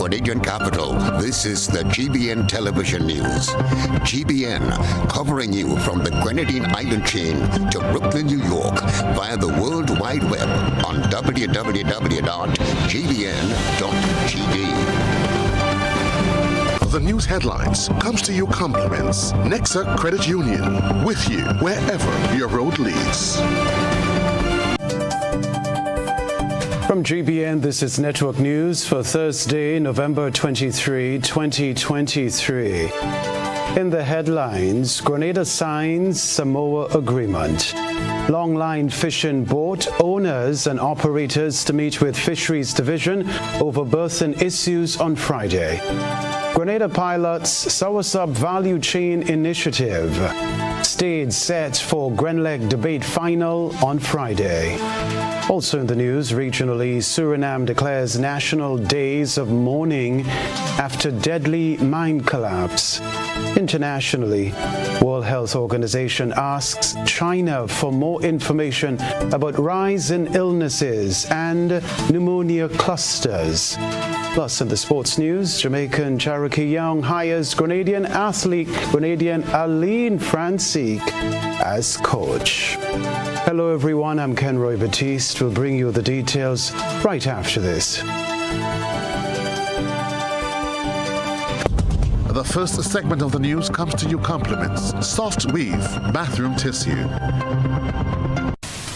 Grenadian capital, this is the GBN television news. GBN, covering you from the Grenadine Island chain to Brooklyn, New York, via the World Wide Web on www.gbn.tv. The news headlines comes to you compliments Nexa Credit Union, with you wherever your road leads. From GBN, this is Network News for Thursday, November 23, 2023. In the headlines, Grenada signs Samoa agreement. Longline fishing boat owners and operators to meet with Fisheries Division over berthing issues on Friday. Grenada pilots Soursop Value Chain Initiative. Stage set for Grenlec debate final on Friday. Also in the news, regionally, Suriname declares national days of mourning after deadly mine collapse. Internationally, World Health Organization asks China for more information about rise in illnesses and pneumonia clusters. Plus, in the sports news, Jamaican Cherokee Young hires Grenadian athlete Grenadian Aline Francique as coach. Hello everyone, I'm Ken Roy Batiste. We'll bring you the details right after this. The first segment of the news comes to you compliments Soft Weave Bathroom Tissue.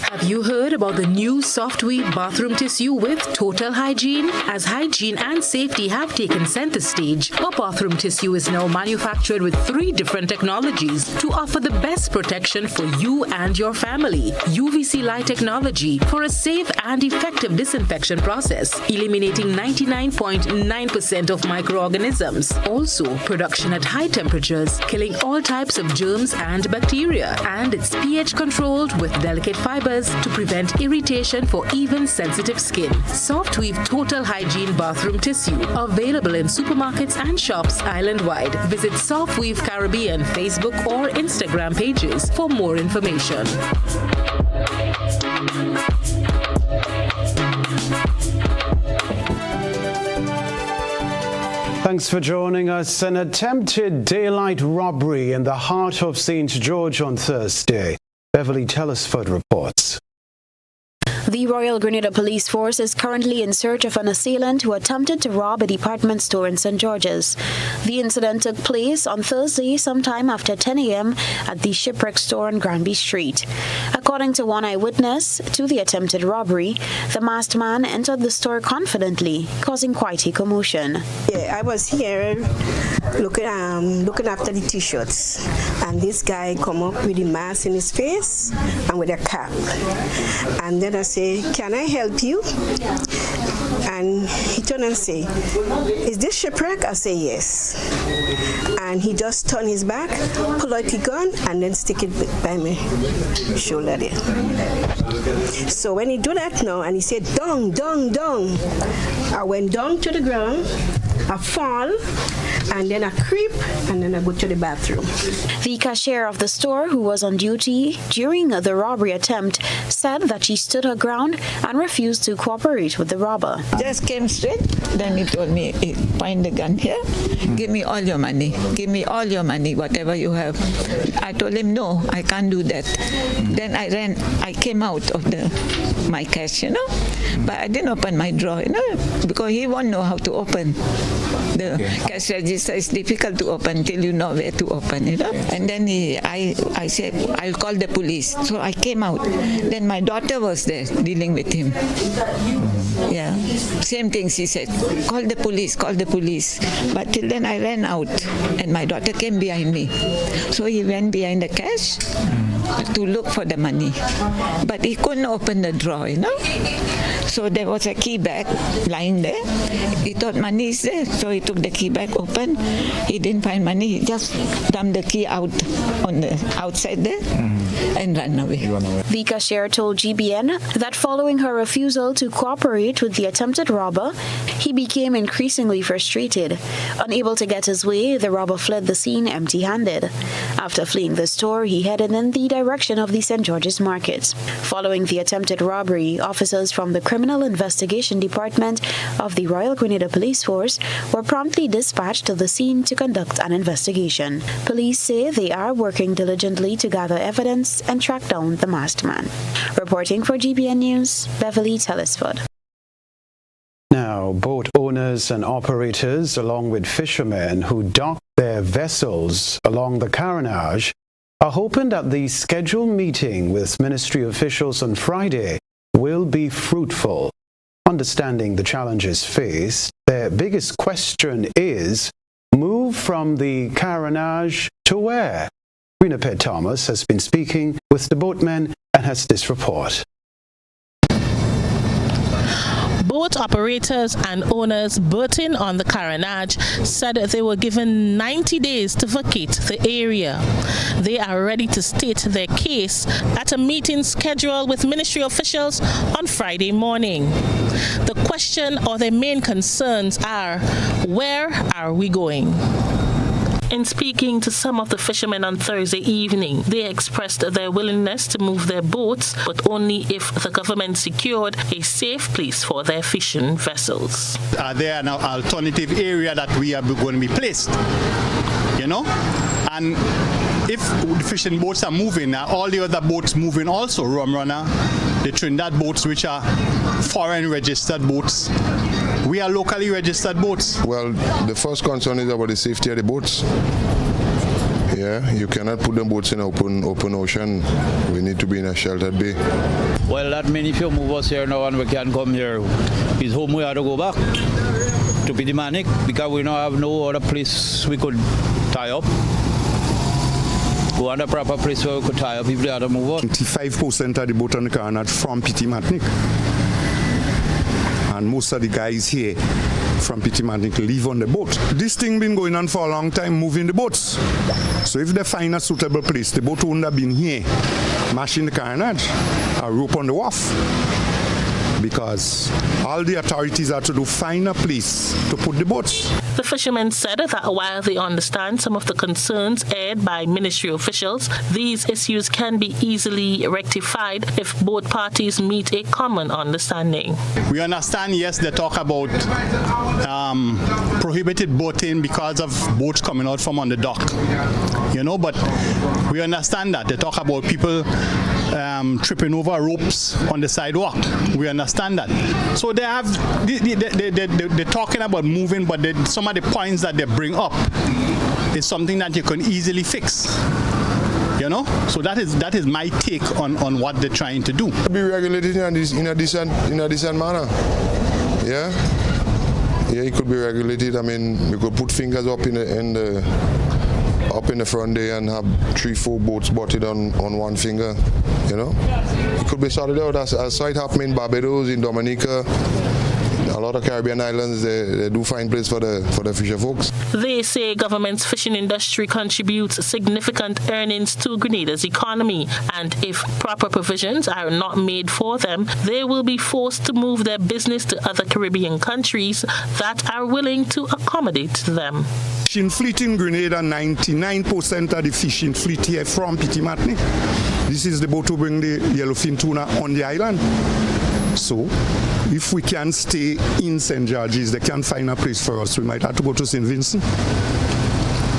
Have you heard about the new Soft Weave bathroom tissue with total hygiene? As hygiene and safety have taken center stage, our bathroom tissue is now manufactured with 3 different technologies to offer the best protection for you and your family. UVC light technology for a safe and effective disinfection process, eliminating 99.9% of microorganisms. Also, production at high temperatures, killing all types of germs and bacteria. And it's pH controlled with delicate fibers to prevent irritation for even sensitive skin. Soft Weave Total Hygiene Bathroom Tissue, available in supermarkets and shops island-wide. Visit Soft Weave Caribbean Facebook or Instagram pages for more information. Thanks for joining us. An attempted daylight robbery in the heart of St. George on Thursday. Beverly Telesford reports. The Royal Grenada Police Force is currently in search of an assailant who attempted to rob a department store in St. George's. The incident took place on Thursday sometime after 10 a.m. at the Shipwreck store on Granby Street. According to one eyewitness to the attempted robbery, the masked man entered the store confidently, causing quite a commotion. Yeah, I was here looking after the t-shirts, and this guy come up with a mask in his face and with a cap. And then I say, "Can I help you?" And he turned and say, "Is this Shipwreck?" I say, "Yes." And he just turned his back, pull out the gun, and then stick it by my shoulder there. So when he do that now, and he said, "Down, down, down," I went down to the ground, I fall, and then I creep, and then I go to the bathroom. The cashier of the store, who was on duty during the robbery attempt, said that she stood her ground and refused to cooperate with the robber. Just came straight, then he told me, "Find the gun here, give me all your money, give me all your money, whatever you have." I told him, "No, I can't do that." Then I came out of my cash, but I didn't open my drawer, because he won't know how to open. The cash register is difficult to open till you know where to open it. And then I said, "I'll call the police." So I came out. Then my daughter was there dealing with him. Yeah, same thing she said, "Call the police, call the police." But till then I ran out and my daughter came behind me. So he went behind the cash to look for the money. But he couldn't open the drawer, So there was a key bag lying there. He thought money is there, so he took the key bag open. He didn't find money. He just dumped the key out on the outside there and ran away. The cashier told GBN that following her refusal to cooperate with the attempted robber, he became increasingly frustrated. Unable to get his way, the robber fled the scene empty-handed. After fleeing the store, he headed in the direction of the St. George's Market. Following the attempted robbery, officers from the criminal Criminal Investigation Department of the Royal Grenada Police Force were promptly dispatched to the scene to conduct an investigation. Police say they are working diligently to gather evidence and track down the masked man. Reporting for GBN News, Beverly Telesford. Now, boat owners and operators, along with fishermen who dock their vessels along the Carenage, are hoping that the scheduled meeting with ministry officials on Friday will be fruitful. Understanding the challenges faced, their biggest question is, move from the Carenage to where? Rena Thomas has been speaking with the boatmen and has this report. Boat operators and owners berthing on the Carenage said they were given 90 days to vacate the area. They are ready to state their case at a meeting scheduled with ministry officials on Friday morning. The question or their main concerns are, where are we going? In speaking to some of the fishermen on Thursday evening, they expressed their willingness to move their boats, but only if the government secured a safe place for their fishing vessels. Are there an alternative area that we are going to be placed? You know? And if the fishing boats are moving, are all the other boats moving also? Rum Runner, the Trinidad boats, which are foreign registered boats. We are locally registered boats. Well, the first concern is about the safety of the boats. Yeah, you cannot put the boats in open ocean. We need to be in a sheltered bay. Well, that means if you move us here now and we can come here, it's home we have to go back to Pittimanic because we don't have no other place we could tie up. Go on a proper place where we could tie up if they had to move on. 25% of the boat on the Carenage from Pittimanic. And most of the guys here from Pittimanic live on the boat. This thing been going on for a long time, moving the boats. So if they find a suitable place, the boat wouldn't have been here, mashing the Carenage, a rope on the wharf. Because all the authorities are to do find a place to put the boats. The fishermen said that while they understand some of the concerns aired by ministry officials, these issues can be easily rectified if both parties meet a common understanding. We understand, yes, they talk about prohibited boating because of boats coming out from on the dock. You know, but we understand that. They talk about people tripping over ropes on the sidewalk. We understand that. So they have, they're talking about moving, but some of the points that they bring up is something that you can easily fix. You know, so that is my take on what they're trying to do. Be regulated in a decent manner. Yeah, it could be regulated. I mean, we could put fingers up in the front there and have 3-4 boats butted on one finger. You know, it could be sorted out as it happened in Barbados, in Dominica. A lot of Caribbean islands, they do find place for the fisher folks. They say government's fishing industry contributes significant earnings to Grenada's economy, and if proper provisions are not made for them, they will be forced to move their business to other Caribbean countries that are willing to accommodate them. Fishing fleet in Grenada, 99% of the fishing fleet here from Pittimanic. This is the boat to bring the yellowfin tuna on the island. So, if we can stay in St. George's, they can find a place for us. We might have to go to St. Vincent,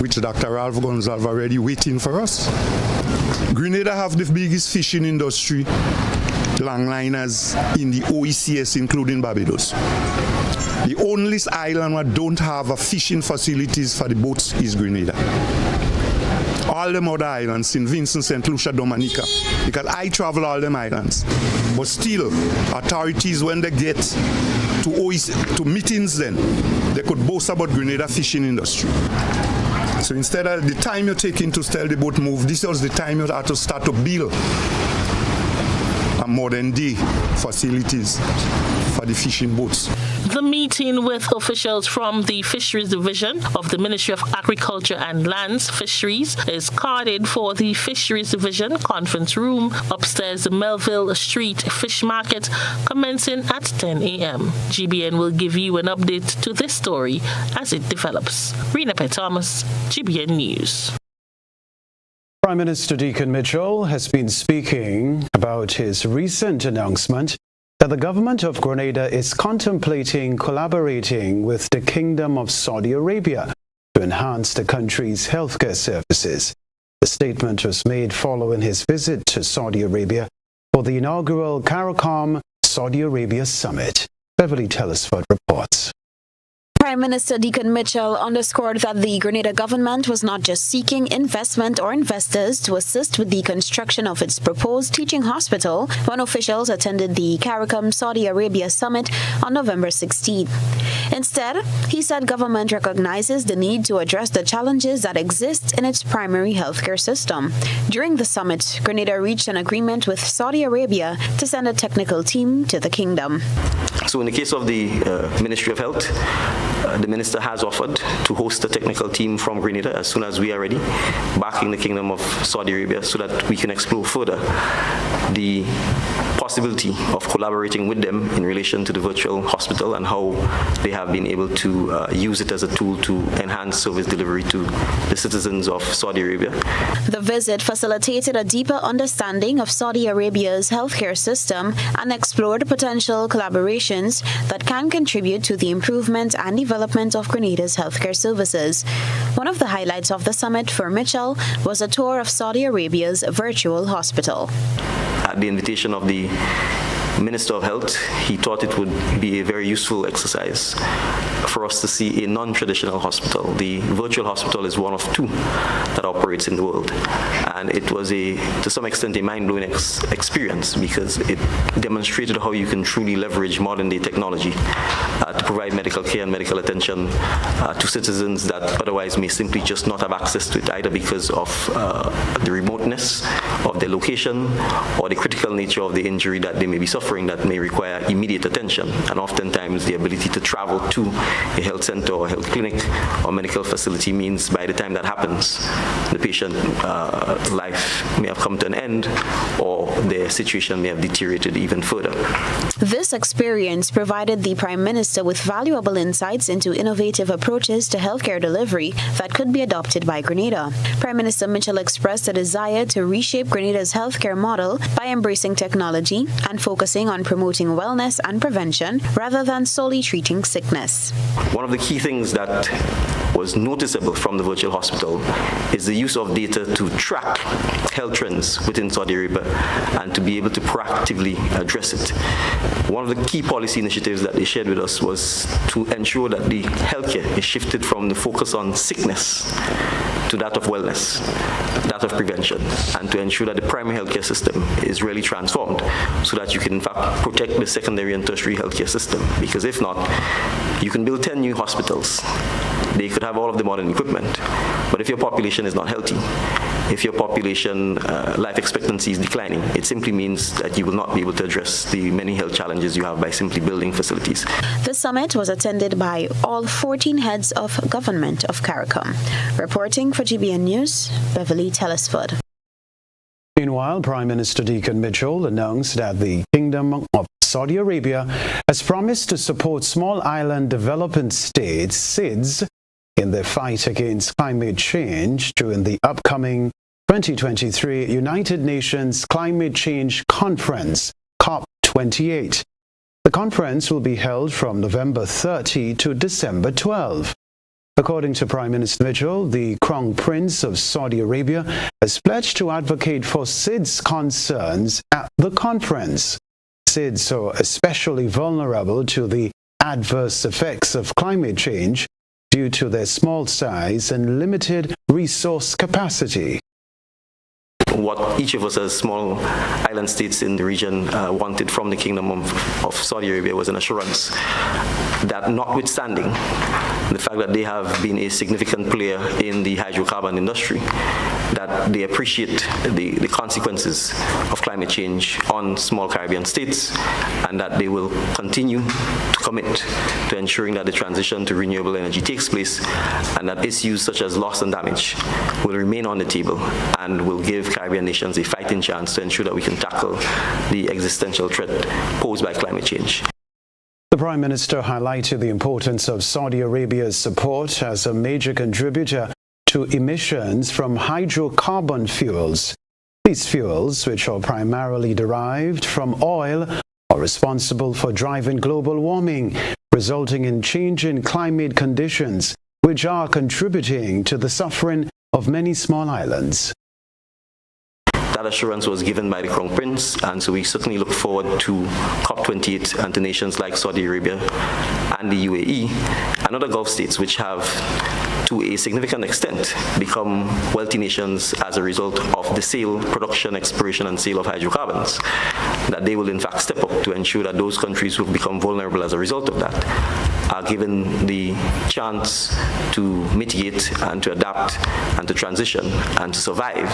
which Dr. Ralph Gonzalez already waiting for us. Grenada have the biggest fishing industry, longliners in the OECS, including Barbados. The only island that don't have a fishing facilities for the boats is Grenada. All them other islands, St. Vincent, St. Lucia, Dominica, because I travel all them islands. But still, authorities, when they get to meetings then, they could boast about Grenada fishing industry. So instead of the time you're taking to tell the boat move, this was the time you had to start to build a modern day facilities for the fishing boats. The meeting with officials from the Fisheries Division of the Ministry of Agriculture and Lands Fisheries is carded for the Fisheries Division Conference Room upstairs the Melville Street Fish Market, commencing at 10 a.m. GBN will give you an update to this story as it develops. Rena Thomas, GBN News. Prime Minister Deacon Mitchell has been speaking about his recent announcement that the government of Grenada is contemplating collaborating with the Kingdom of Saudi Arabia to enhance the country's healthcare services. The statement was made following his visit to Saudi Arabia for the inaugural CARICOM Saudi Arabia Summit. Beverly Telesford reports. Prime Minister Deacon Mitchell underscored that the Grenada government was not just seeking investment or investors to assist with the construction of its proposed teaching hospital when officials attended the CARICOM Saudi Arabia Summit on November 16. Instead, he said government recognizes the need to address the challenges that exist in its primary healthcare system. During the summit, Grenada reached an agreement with Saudi Arabia to send a technical team to the kingdom. So in the case of the Ministry of Health, the minister has offered to host a technical team from Grenada as soon as we are ready, backing the Kingdom of Saudi Arabia so that we can explore further the possibility of collaborating with them in relation to the virtual hospital and how they have been able to use it as a tool to enhance service delivery to the citizens of Saudi Arabia. The visit facilitated a deeper understanding of Saudi Arabia's healthcare system and explored potential collaborations that can contribute to the improvement and development of Grenada's healthcare services. One of the highlights of the summit for Mitchell was a tour of Saudi Arabia's virtual hospital. At the invitation of the Minister of Health, he thought it would be a very useful exercise for us to see a non-traditional hospital. The virtual hospital is one of two that operates in the world. And it was, to some extent, a mind-blowing experience because it demonstrated how you can truly leverage modern-day technology to provide medical care and medical attention to citizens that otherwise may simply just not have access to it, either because of the remoteness of their location or the critical nature of the injury that they may be suffering that may require immediate attention, and oftentimes the ability to travel to a health center or health clinic or medical facility means by the time that happens, the patient life may have come to an end or their situation may have deteriorated even further. This experience provided the Prime Minister with valuable insights into innovative approaches to healthcare delivery that could be adopted by Grenada. Prime Minister Mitchell expressed a desire to reshape Grenada's healthcare model by embracing technology and focusing on promoting wellness and prevention rather than solely treating sickness. One of the key things that was noticeable from the virtual hospital is the use of data to track health trends within Saudi Arabia and to be able to proactively address it. One of the key policy initiatives that they shared with us was to ensure that the healthcare is shifted from the focus on sickness to that of wellness, that of prevention, and to ensure that the primary healthcare system is really transformed so that you can in fact protect the secondary and tertiary healthcare system. Because if not, you can build 10 new hospitals. They could have all of the modern equipment, but if your population is not healthy, if your population life expectancy is declining, it simply means that you will not be able to address the many health challenges you have by simply building facilities. The summit was attended by all 14 heads of government of CARICOM. Reporting for GBN News, Beverly Telesford. Meanwhile, Prime Minister Deacon Mitchell announced that the Kingdom of Saudi Arabia has promised to support small island developing states, SIDS, in their fight against climate change during the upcoming 2023 United Nations Climate Change Conference, COP28. The conference will be held from November 30 to December 12. According to Prime Minister Mitchell, the Crown Prince of Saudi Arabia has pledged to advocate for SIDS concerns at the conference. SIDS are especially vulnerable to the adverse effects of climate change due to their small size and limited resource capacity. What each of us as small island states in the region wanted from the Kingdom of Saudi Arabia was an assurance that, notwithstanding the fact that they have been a significant player in the hydrocarbon industry, that they appreciate the consequences of climate change on small Caribbean states, and that they will continue to commit to ensuring that the transition to renewable energy takes place, and that issues such as loss and damage will remain on the table and will give Caribbean nations a fighting chance to ensure that we can tackle the existential threat posed by climate change. The Prime Minister highlighted the importance of Saudi Arabia's support as a major contributor to emissions from hydrocarbon fuels. These fuels, which are primarily derived from oil, are responsible for driving global warming, resulting in change in climate conditions, which are contributing to the suffering of many small islands. That assurance was given by the Crown Prince, and so we certainly look forward to COP28 and to nations like Saudi Arabia and the UAE and other Gulf states which have, to a significant extent, become wealthy nations as a result of the sale, production, exploration, and sale of hydrocarbons, that they will in fact step up to ensure that those countries who have become vulnerable as a result of that are given the chance to mitigate and to adapt and to transition and to survive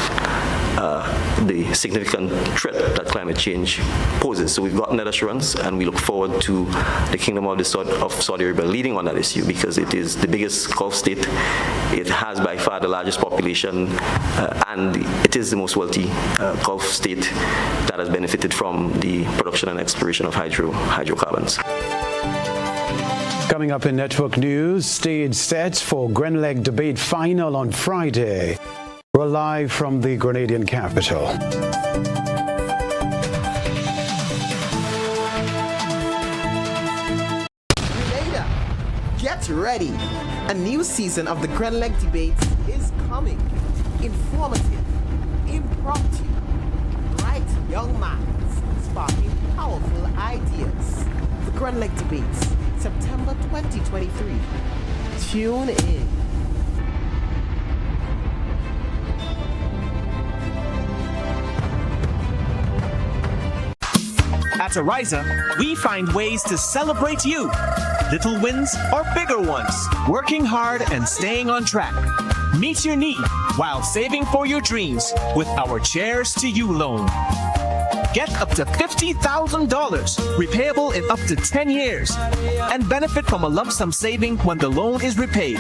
the significant threat that climate change poses. So we've gotten that assurance, and we look forward to the Kingdom of Saudi Arabia leading on that issue, because it is the biggest Gulf state. It has by far the largest population, and it is the most wealthy Gulf state that has benefited from the production and exploration of hydrocarbons. Coming up in Network News, stage set for Grenleg debate final on Friday. We're live from the Grenadian capital. Grenada, get ready. A new season of the Grenleg debates is coming. Informative, impromptu, bright young minds sparking powerful ideas. The Grenleg debates, September 2023. Tune in. At Ariza, we find ways to celebrate you. Little wins or bigger ones. Working hard and staying on track. Meet your need while saving for your dreams with our Cheers to You loan. Get up to $50,000, repayable in up to 10 years, and benefit from a lump sum saving when the loan is repaid.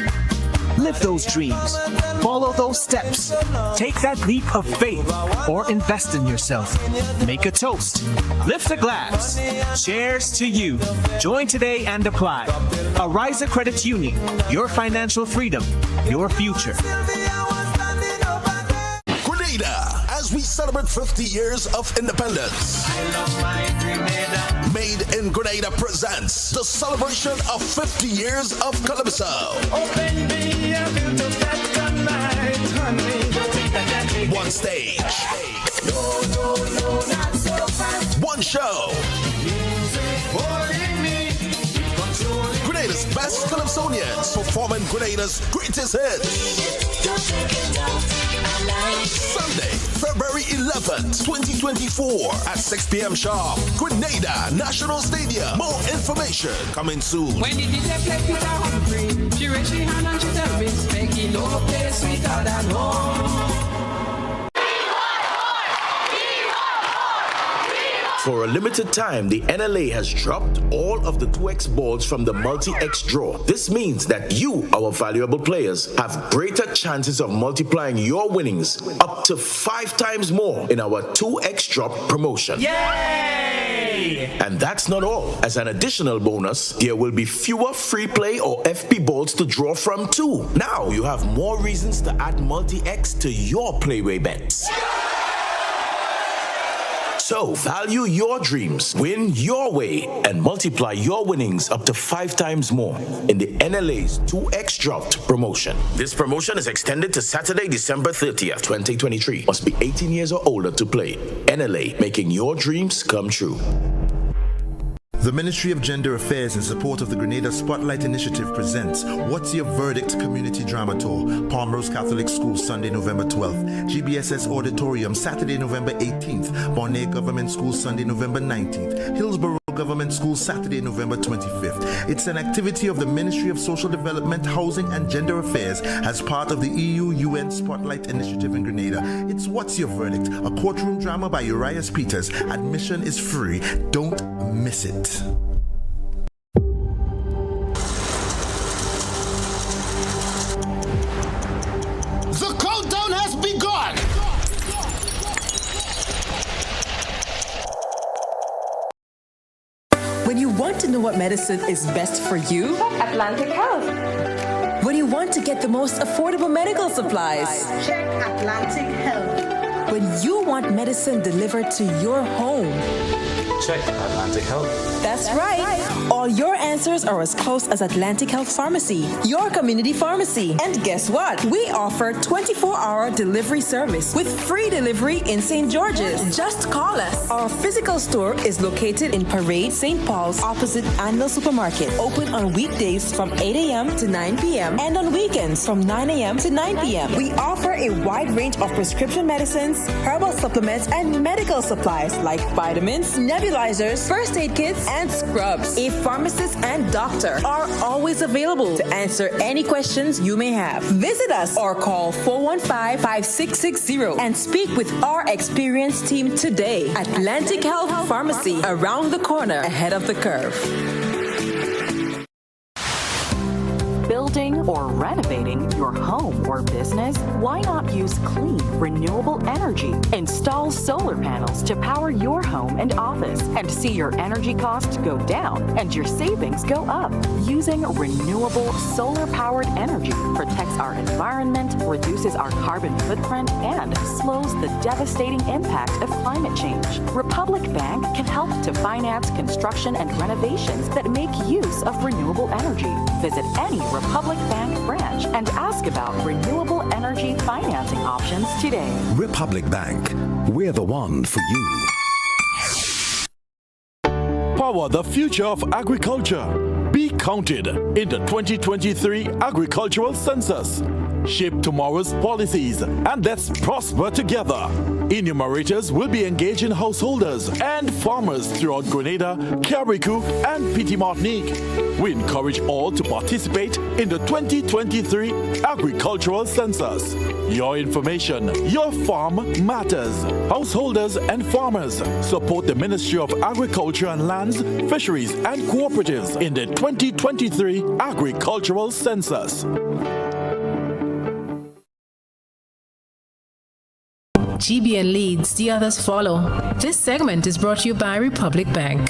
Live those dreams. Follow those steps. Take that leap of faith or invest in yourself. Make a toast. Lift a glass. Cheers to you. Join today and apply. Ariza Credit Union. Your financial freedom. Your future. Grenada, as we celebrate 50 years of independence. Made in Grenada presents the celebration of 50 years of Calypso. One stage. One show. Grenada's best Calypsonians performing Grenada's greatest hits. Sunday, February 11th, 2024 at 6 p.m. sharp. Grenada National Stadium. More information coming soon. When the DJ play Peter Humphrey, she raised her hand and she tell me, Specky no play sweeter than home. For a limited time, the NLA has dropped all of the 2X balls from the multi-X draw. This means that you, our valuable players, have greater chances of multiplying your winnings up to 5 times more in our 2X drop promotion. Yay! And that's not all. As an additional bonus, there will be fewer free play or FP balls to draw from too. Now you have more reasons to add multi-X to your playway bets. So, value your dreams, win your way, and multiply your winnings up to 5 times more in the NLA's 2X Dropped promotion. This promotion is extended to Saturday, December 30th, 2023. Must be 18 years or older to play. NLA, making your dreams come true. The Ministry of Gender Affairs, in support of the Grenada Spotlight Initiative, presents What's Your Verdict Community Drama Tour, Palmrose Catholic School, Sunday, November 12th, GBSS Auditorium, Saturday, November 18th, Bonnet Government School, Sunday, November 19th, Hillsborough Government School, Saturday, November 25th. It's an activity of the Ministry of Social Development, Housing and Gender Affairs as part of the EU-UN Spotlight Initiative in Grenada. It's What's Your Verdict, a courtroom drama by Urias Peters. Admission is free. Don't miss it. The countdown has begun. When you want to know what medicine is best for you, check Atlantic Health. When you want to get the most affordable medical supplies, check Atlantic Health. When you want medicine delivered to your home, Check Atlantic Health. That's right. All your answers are as close as Atlantic Health Pharmacy, your community pharmacy. And guess what? We offer 24-hour delivery service with free delivery in St. George's. Just call us. Our physical store is located in Parade, St. Paul's, opposite Anvil Supermarket. Open on weekdays from 8 a.m. to 9 p.m. and on weekends from 9 a.m. to 9 p.m. We offer a wide range of prescription medicines, herbal supplements, and medical supplies like vitamins, nebulizers, first aid kits, and scrubs. A pharmacist and doctor are always available to answer any questions you may have. Visit us or call 415-5660 and speak with our experienced team today. Atlantic Health Pharmacy, around the corner, ahead of the curve. Building or renovating your home or business? Why not use clean, renewable energy? Install solar panels to power your home and office and see your energy costs go down and your savings go up. Using renewable solar-powered energy protects our environment, reduces our carbon footprint, and slows the devastating impact of climate change. Republic Bank can help to finance construction and renovations that make use of renewable energy. Visit any Republic Bank branch and ask about renewable energy financing options today. Republic Bank, we're the one for you. Power the future of agriculture. Be counted in the 2023 Agricultural Census. Shape tomorrow's policies and let's prosper together. Enumerators will be engaging householders and farmers throughout Grenada, Carriacou, and Petite Martinique. We encourage all to participate in the 2023 Agricultural Census. Your information, your farm matters. Householders and farmers support the Ministry of Agriculture and Lands, Fisheries and Cooperatives in the 2023 Agricultural Census. GBN leads, the others follow. This segment is brought to you by Republic Bank.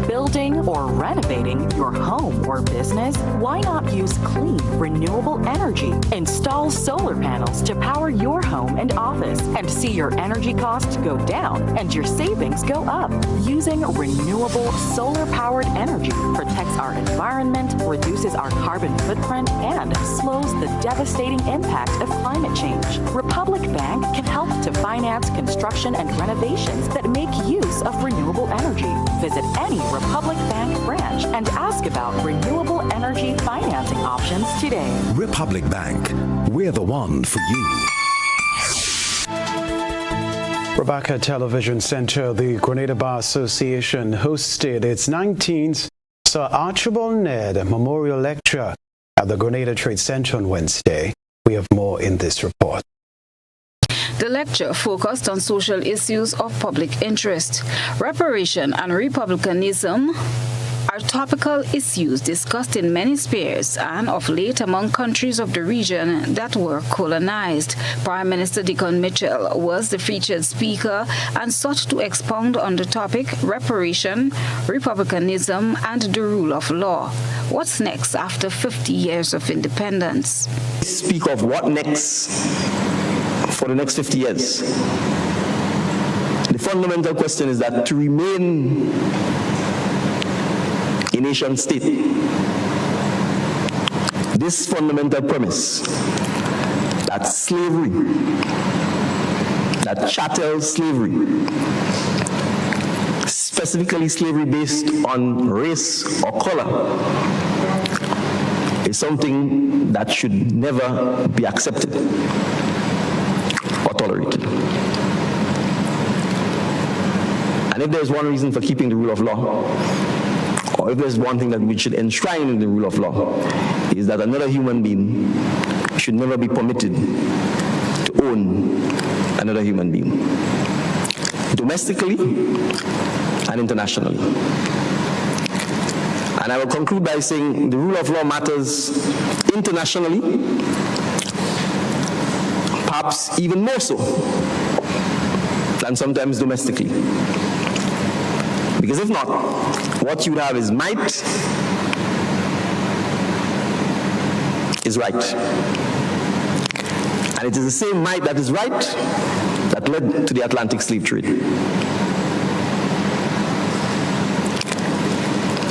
Building or renovating your home or business? Why not use clean, renewable energy? Install solar panels to power your home and office and see your energy costs go down and your savings go up. Using renewable solar-powered energy protects our environment, reduces our carbon footprint, and slows the devastating impact of climate change. Republic Bank can help to finance construction and renovations that make use of renewable energy. Visit any Republic Bank branch and ask about renewable energy financing options today. Republic Bank, we're the one for you. Rebecca Television Center, the Grenada Bar Association hosted its 19th Sir Archibald Ned Memorial Lecture at the Grenada Trade Center on Wednesday. We have more in this report. The lecture focused on social issues of public interest. Reparation and republicanism are topical issues discussed in many spheres and of late among countries of the region that were colonized. Prime Minister Deacon Mitchell was the featured speaker and sought to expound on the topic reparation, republicanism, and the rule of law. What's next after 50 years of independence? Speak of what next for the next 50 years. The fundamental question is that to remain a nation state, this fundamental premise that slavery, that chattel slavery, specifically slavery based on race or color, is something that should never be accepted or tolerated. And if there's one reason for keeping the rule of law, or if there's one thing that we should enshrine in the rule of law, is that another human being should never be permitted to own another human being, domestically and internationally. And I will conclude by saying the rule of law matters internationally, perhaps even more so than sometimes domestically. Because if not, what you have is might is right. And it is the same might that is right that led to the Atlantic slave trade.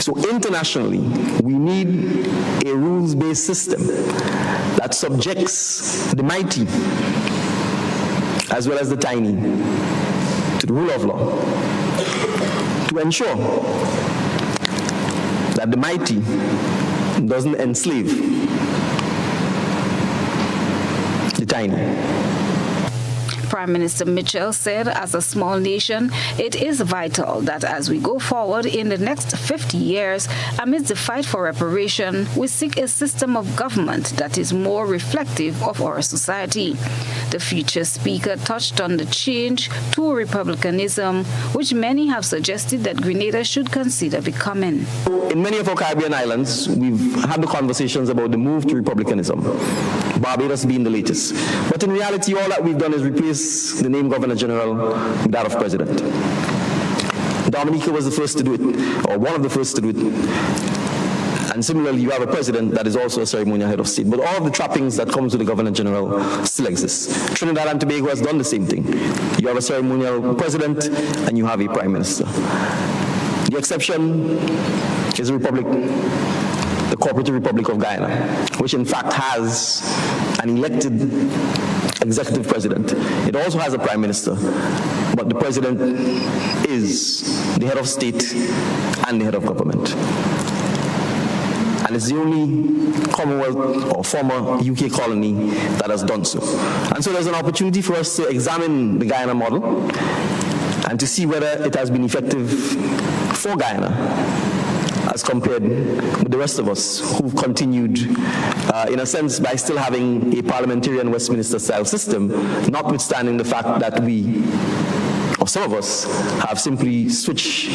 So internationally, we need a rules-based system that subjects the mighty as well as the tiny to the rule of law, to ensure that the mighty doesn't enslave the tiny. Prime Minister Mitchell said, as a small nation, it is vital that as we go forward in the next 50 years, amidst the fight for reparation, we seek a system of government that is more reflective of our society. The future speaker touched on the change to republicanism, which many have suggested that Grenada should consider becoming. In many of our Caribbean islands, we've had the conversations about the move to republicanism, Barbados being the latest. But in reality, all that we've done is replace the name Governor General with that of President. Dominica was the first to do it, or one of the first to do it. And similarly, you have a president that is also a ceremonial head of state. But all of the trappings that comes with the Governor General still exist. Trinidad and Tobago has done the same thing. You have a ceremonial president and you have a prime minister. The exception is the Republic, the Cooperative Republic of Guyana, which in fact has an elected executive president. It also has a prime minister, but the president is the head of state and the head of government. And it's the only Commonwealth or former UK colony that has done so. And so there's an opportunity for us to examine the Guyana model and to see whether it has been effective for Guyana as compared with the rest of us who've continued, in a sense, by still having a parliamentarian Westminster-style system, notwithstanding the fact that we, or some of us, have simply switched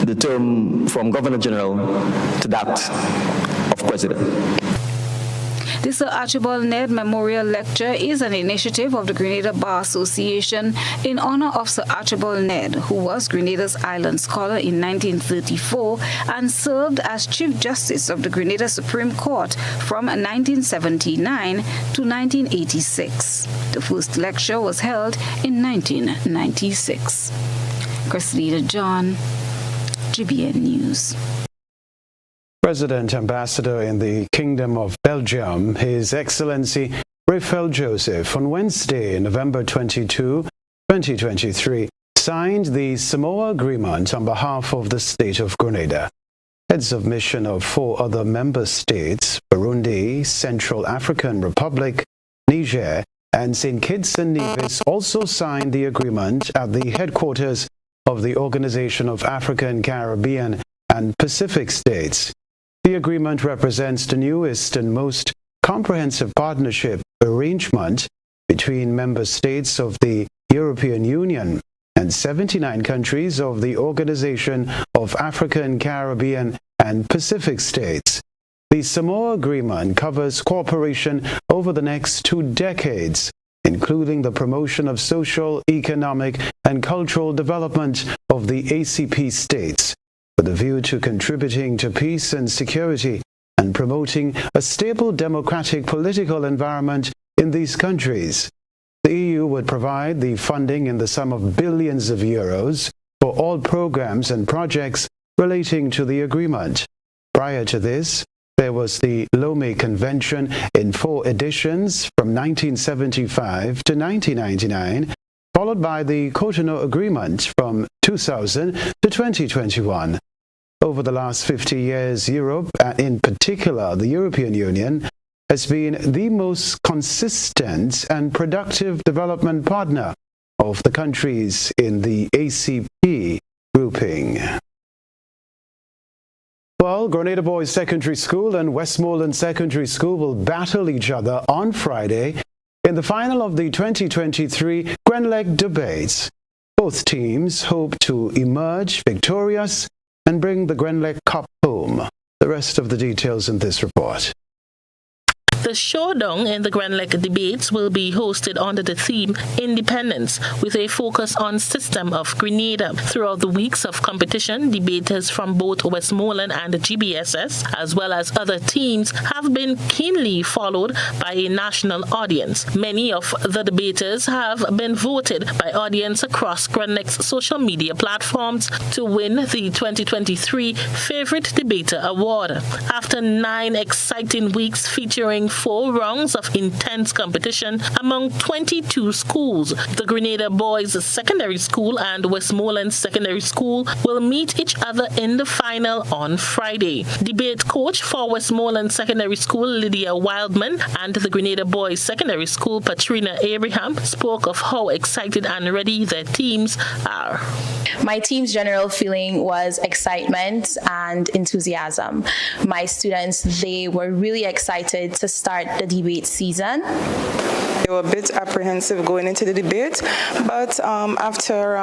the term from Governor General to that of President. The Sir Archibald Ned Memorial Lecture is an initiative of the Grenada Bar Association in honor of Sir Archibald Ned, who was Grenada's island scholar in 1934 and served as Chief Justice of the Grenada Supreme Court from 1979 to 1986. The first lecture was held in 1996. Cressida John, GBN News. President Ambassador in the Kingdom of Belgium, His Excellency Raphael Joseph, on Wednesday, November 22, 2023, signed the Samoa Agreement on behalf of the state of Grenada. Heads of mission of 4 other member states, Burundi, Central African Republic, Niger, and St. Kitts and Nevis, also signed the agreement at the headquarters of the Organization of African, Caribbean, and Pacific States. The agreement represents the newest and most comprehensive partnership arrangement between member states of the European Union and 79 countries of the Organization of African, Caribbean, and Pacific States. The Samoa Agreement covers cooperation over the next 2 decades, including the promotion of social, economic, and cultural development of the ACP states, with a view to contributing to peace and security and promoting a stable democratic political environment in these countries. The EU would provide the funding in the sum of billions of euros for all programs and projects relating to the agreement. Prior to this, there was the Lomé Convention in 4 editions from 1975 to 1999, followed by the Cotonou Agreement from 2000 to 2021. Over the last 50 years, Europe, and in particular the European Union, has been the most consistent and productive development partner of the countries in the ACP grouping. Well, Grenada Boys Secondary School and Westmoreland Secondary School will battle each other on Friday in the final of the 2023 Grenleg debates. Both teams hope to emerge victorious and bring the Grenleg Cup home. The rest of the details in this report. The showdown in the Grenlec debates will be hosted under the theme Independence, with a focus on System of Grenada. Throughout the weeks of competition, debaters from both Westmoreland and the GBSS, as well as other teams, have been keenly followed by a national audience. Many of the debaters have been voted by audience across Grenlec's social media platforms to win the 2023 Favorite Debater Award. After 9 exciting weeks featuring 4 rounds of intense competition among 22 schools, the Grenada Boys Secondary School and Westmoreland Secondary School will meet each other in the final on Friday. Debate coach for Westmoreland Secondary School, Lydia Wildman, and the Grenada Boys Secondary School, Patrina Abraham, spoke of how excited and ready their teams are. My team's general feeling was excitement and enthusiasm. My students, they were really excited to start the debate season. They were a bit apprehensive going into the debate, but after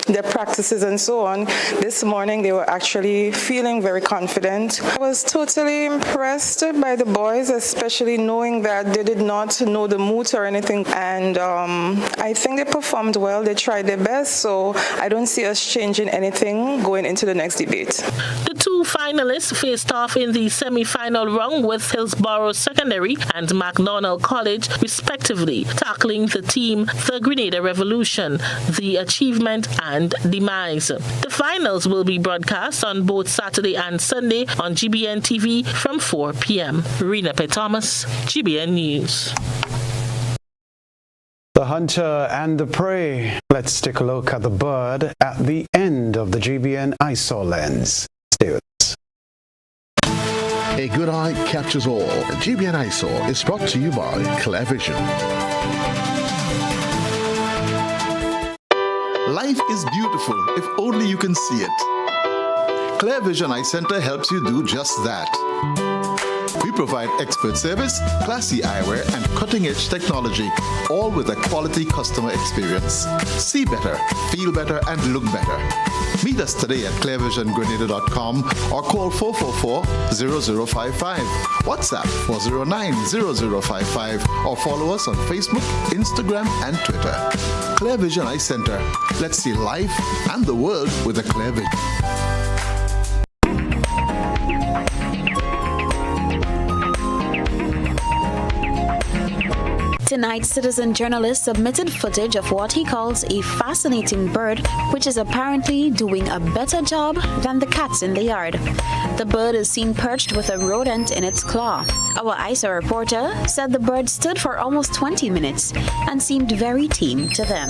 their practices and so on, this morning they were actually feeling very confident. I was totally impressed by the boys, especially knowing that they did not know the moot or anything, and I think they performed well. They tried their best, so I don't see us changing anything going into the next debate. The 2 finalists faced off in the semi-final round with Hillsborough Secondary and MacDonald College, respectively, tackling the theme The Grenada Revolution, the Achievement and Demise. The finals will be broadcast on both Saturday and Sunday on GBN TV from 4 p.m. Rena P. Thomas, GBN News. The hunter and the prey. Let's take a look at the bird at the end of the GBN eyesore lens. Stay with us. A good eye captures all. GBN eyesore is brought to you by Clear Vision. Life is beautiful if only you can see it. Clear Vision Eye Center helps you do just that. We provide expert service, classy eyewear, and cutting-edge technology, all with a quality customer experience. See better, feel better, and look better. Meet us today at clearvisiongrenada.com or call 444-0055, WhatsApp 409-0055, or follow us on Facebook, Instagram, and Twitter. Clear Vision Eye Center. Let's see life and the world with a clear vision. Tonight, citizen journalist submitted footage of what he calls a fascinating bird, which is apparently doing a better job than the cats in the yard. The bird is seen perched with a rodent in its claw. Our ISA reporter said the bird stood for almost 20 minutes and seemed very tame to them.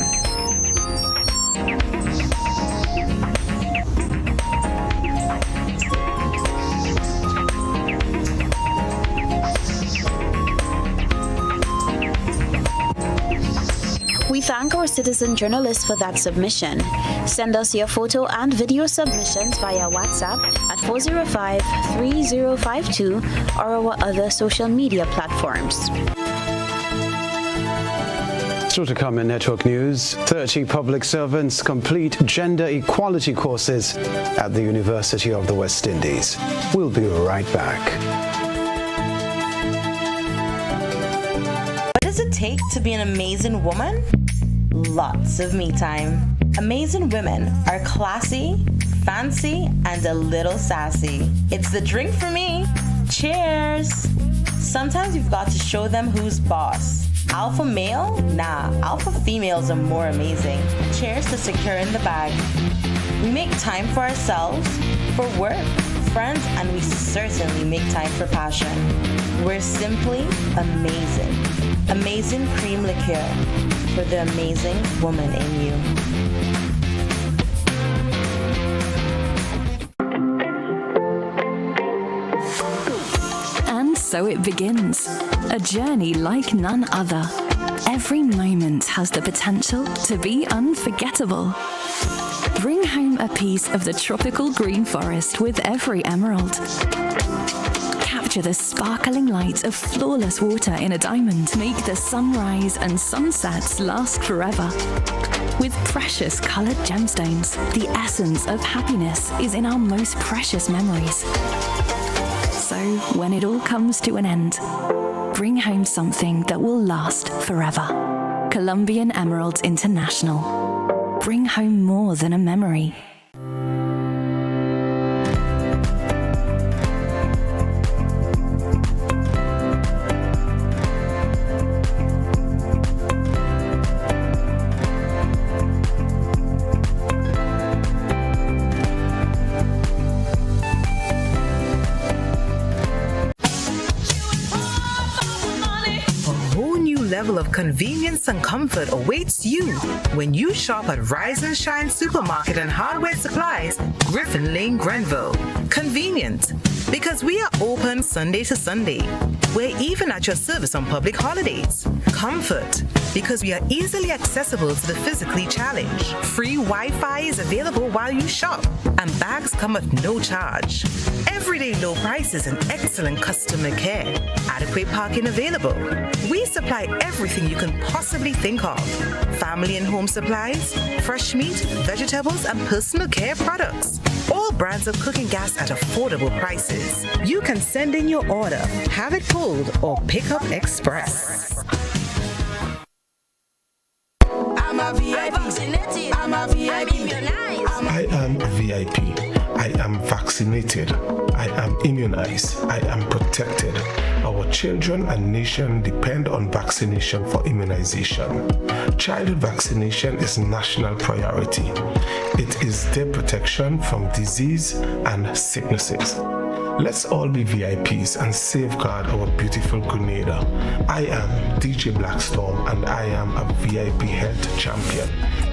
We thank our citizen journalists for that submission. Send us your photo and video submissions via WhatsApp at 405-3052 or our other social media platforms. Still to come in Network News, 30 public servants complete gender equality courses at the University of the West Indies. We'll be right back. What does it take to be an amazing woman? Lots of me time. Amazing women are classy, fancy, and a little sassy. It's the drink for me. Cheers! Sometimes you've got to show them who's boss. Alpha male? Nah, alpha females are more amazing. Cheers to securing the bag. We make time for ourselves, for work, friends, and we certainly make time for passion. We're simply amazing. Amazing cream liqueur for the amazing woman in you. And so it begins. A journey like none other. Every moment has the potential to be unforgettable. Bring home a piece of the tropical green forest with every emerald. Capture the sparkling light of flawless water in a diamond. Make the sunrise and sunsets last forever. With precious colored gemstones, the essence of happiness is in our most precious memories. So when it all comes to an end, bring home something that will last forever. Colombian Emeralds International. Bring home more than a memory. Level of convenience and comfort awaits you when you shop at Rise and Shine Supermarket and Hardware Supplies, Griffin Lane, Grenville. Convenient, because we are open Sunday to Sunday. We're even at your service on public holidays. Comfort, because we are easily accessible to the physically challenged. Free Wi-Fi is available while you shop, and bags come at no charge. Everyday low prices and excellent customer care. Adequate parking available. We supply everything you can possibly think of. Family and home supplies, fresh meat, vegetables, and personal care products. All brands of cooking gas at affordable prices. You can send in your order, have it pulled, or pick up express. I'm a VIP. I'm a VIP. I am a VIP. I am vaccinated. I am immunized. I am protected. Our children and nation depend on vaccination for immunization. Childhood vaccination is national priority. It is their protection from disease and sicknesses. Let's all be VIPs and safeguard our beautiful Grenada. I am DJ Blackstorm and I am a VIP health champion.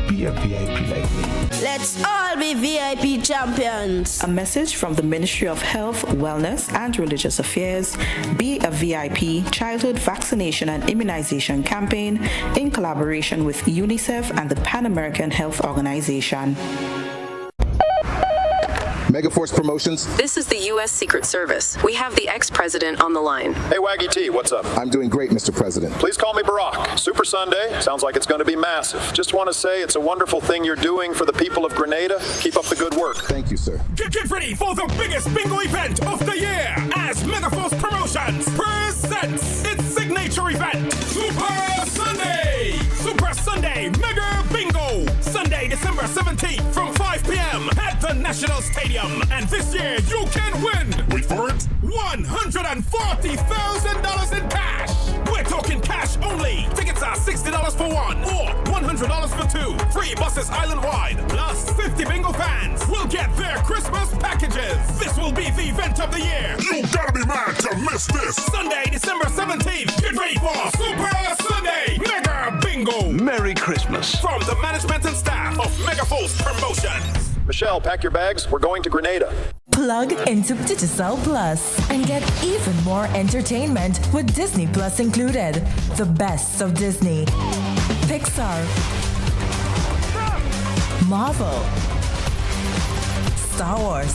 Be a VIP like me. Let's all be VIP champions. A message from the Ministry of Health, Wellness and Religious Affairs. Be a VIP Childhood Vaccination and Immunization Campaign in collaboration with UNICEF and the Pan American Health Organization. Megaforce Promotions. This is the U.S. Secret Service. We have the ex-president on the line. Hey, Waggy T, what's up? I'm doing great, Mr. President. Please call me Barack. Super Sunday. Sounds like it's going to be massive. Just want to say it's a wonderful thing you're doing for the people of Grenada. Keep up the good work. Thank you, sir. Get ready for the biggest bingo event of the year as Megaforce Promotions presents its signature event, Super Sunday. Super Sunday Mega Bingo. Sunday, December 17th from 5 p.m. at the National Stadium. And this year you can win. Wait for it. $140,000 in cash. We're talking cash only. Tickets are $60 for one or $100 for two. Free buses island-wide. Plus 50 bingo fans will get their Christmas packages. This will be the event of the year. You gotta be mad to miss this. Sunday, December 17th. Get ready for Super Sunday Mega Bingo. Merry Christmas. From the management and staff of Megaforce Promotions. Michelle, pack your bags. We're going to Grenada. Plug into Digicel Plus and get even more entertainment with Disney Plus included. The best of Disney, Pixar, Marvel, Star Wars,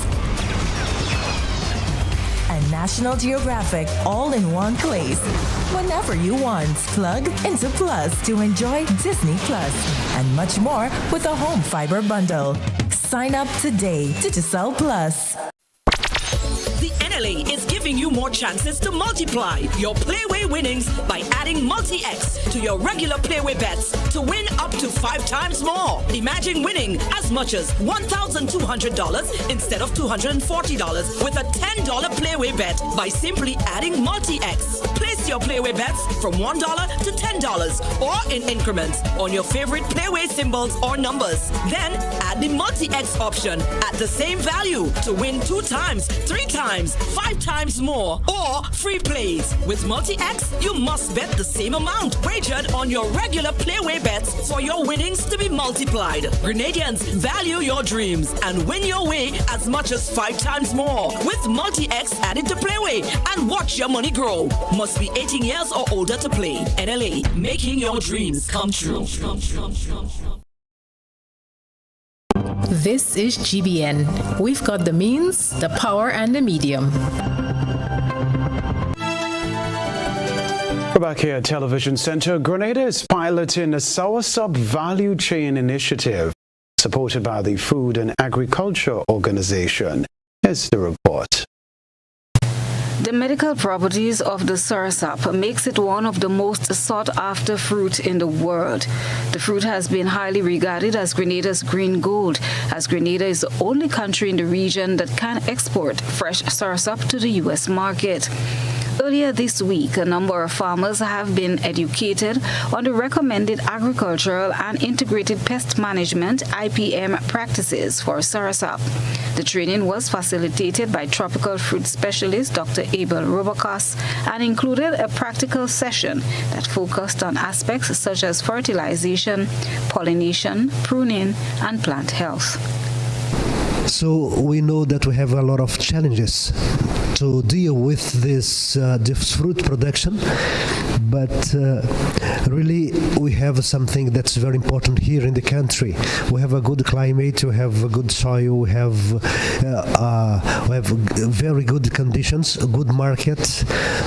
and National Geographic all in one place. Whenever you want, plug into Plus to enjoy Disney Plus and much more with a home fiber bundle. Sign up today. Digicel Plus. The NLA is giving you more chances to multiply your Playway winnings by adding Multi-X to your regular Playway bets to win up to 5 times more. Imagine winning as much as $1,200 instead of $240 with a $10 Playway bet by simply adding Multi-X. Place your Playway bets from $1 to $10 or in increments on your favorite Playway symbols or numbers. Then add the Multi-X option at the same value to win 2 times, 3 times, 5 times more, or free plays. With Multi-X, you must bet the same amount wagered on your regular Playway bets for your winnings to be multiplied. Grenadians, value your dreams and win your way as much as 5 times more. With Multi-X added to Playway and watch your money grow. Must be 18 years or older to play. NLA, making your dreams come true. This is GBN. We've got the means, the power, and the medium. We're back here at Television Center. Grenada is piloting a soursop value chain initiative supported by the Food and Agriculture Organization. Here's the report. The medical properties of the soursop makes it one of the most sought-after fruit in the world. The fruit has been highly regarded as Grenada's green gold, as Grenada is the only country in the region that can export fresh soursop to the U.S. market. Earlier this week, a number of farmers have been educated on the recommended agricultural and integrated pest management (IPM) practices for soursop. The training was facilitated by tropical fruit specialist Dr. Abel Robacos and included a practical session that focused on aspects such as fertilization, pollination, pruning, and plant health. So we know that we have a lot of challenges to deal with this fruit production, but really we have something that's very important here in the country. We have a good climate, we have a good soil, we have very good conditions, a good market.